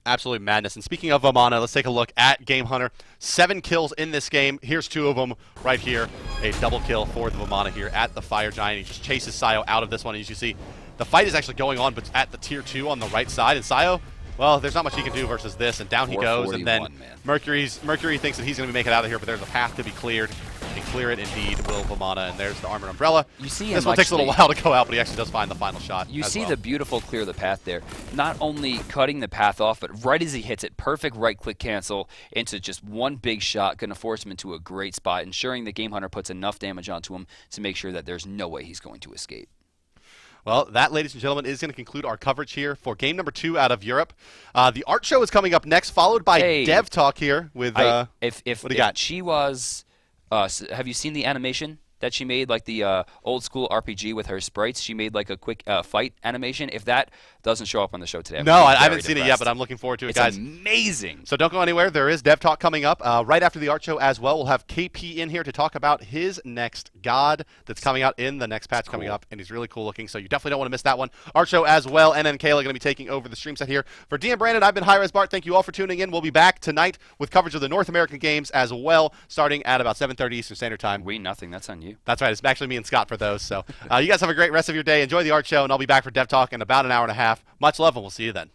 Absolute madness. And speaking of Vamana, let's take a look at Game Hunter. 7 kills in this game. Here's 2 of them right here. A double kill for the Vamana here at the Fire Giant. He just chases Sayo out of this one. As you see, the fight is actually going on but at the tier 2 on the right side. And Sayo, well, there's not much he can do versus this. And down he goes. And then Mercury thinks that he's going to be making it out of here, but there's a path to be cleared. And clear it indeed will Vamana, and there's the Armored Umbrella. You see this one takes a little while to go out, but he actually does find the final shot. You see the beautiful clear the path there. Not only cutting the path off, but right as he hits it, perfect right-click cancel into just one big shot, going to force him into a great spot, ensuring the Game Hunter puts enough damage onto him to make sure that there's no way he's going to escape. Well, that, ladies and gentlemen, is going to conclude our coverage here for game number 2 out of Europe. The art show is coming up next, followed by Dev Talk here with what do you got? She was... have you seen the animation that she made, like the old school RPG with her sprites? She made like a quick fight animation. If that doesn't show up on the show today, no, I haven't seen it yet, but I'm looking forward to it, guys. It's amazing. So don't go anywhere. There is Dev Talk coming up right after the art show as well. We'll have KP in here to talk about his next god that's coming out in the next patch coming up, and he's really cool looking, so you definitely don't want to miss that one. Art show as well, and then Kayla going to be taking over the stream set here. For DM Brandon, I've been hi-rez Bart. Thank you all for tuning in. We'll be back tonight with coverage of the North American games as well, starting at about 7:30 Eastern Standard Time. Nothing. That's on you. That's right. It's actually me and Scott for those. So you guys have a great rest of your day. Enjoy the art show, and I'll be back for Dev Talk in about an hour and a half. Much love, and we'll see you then.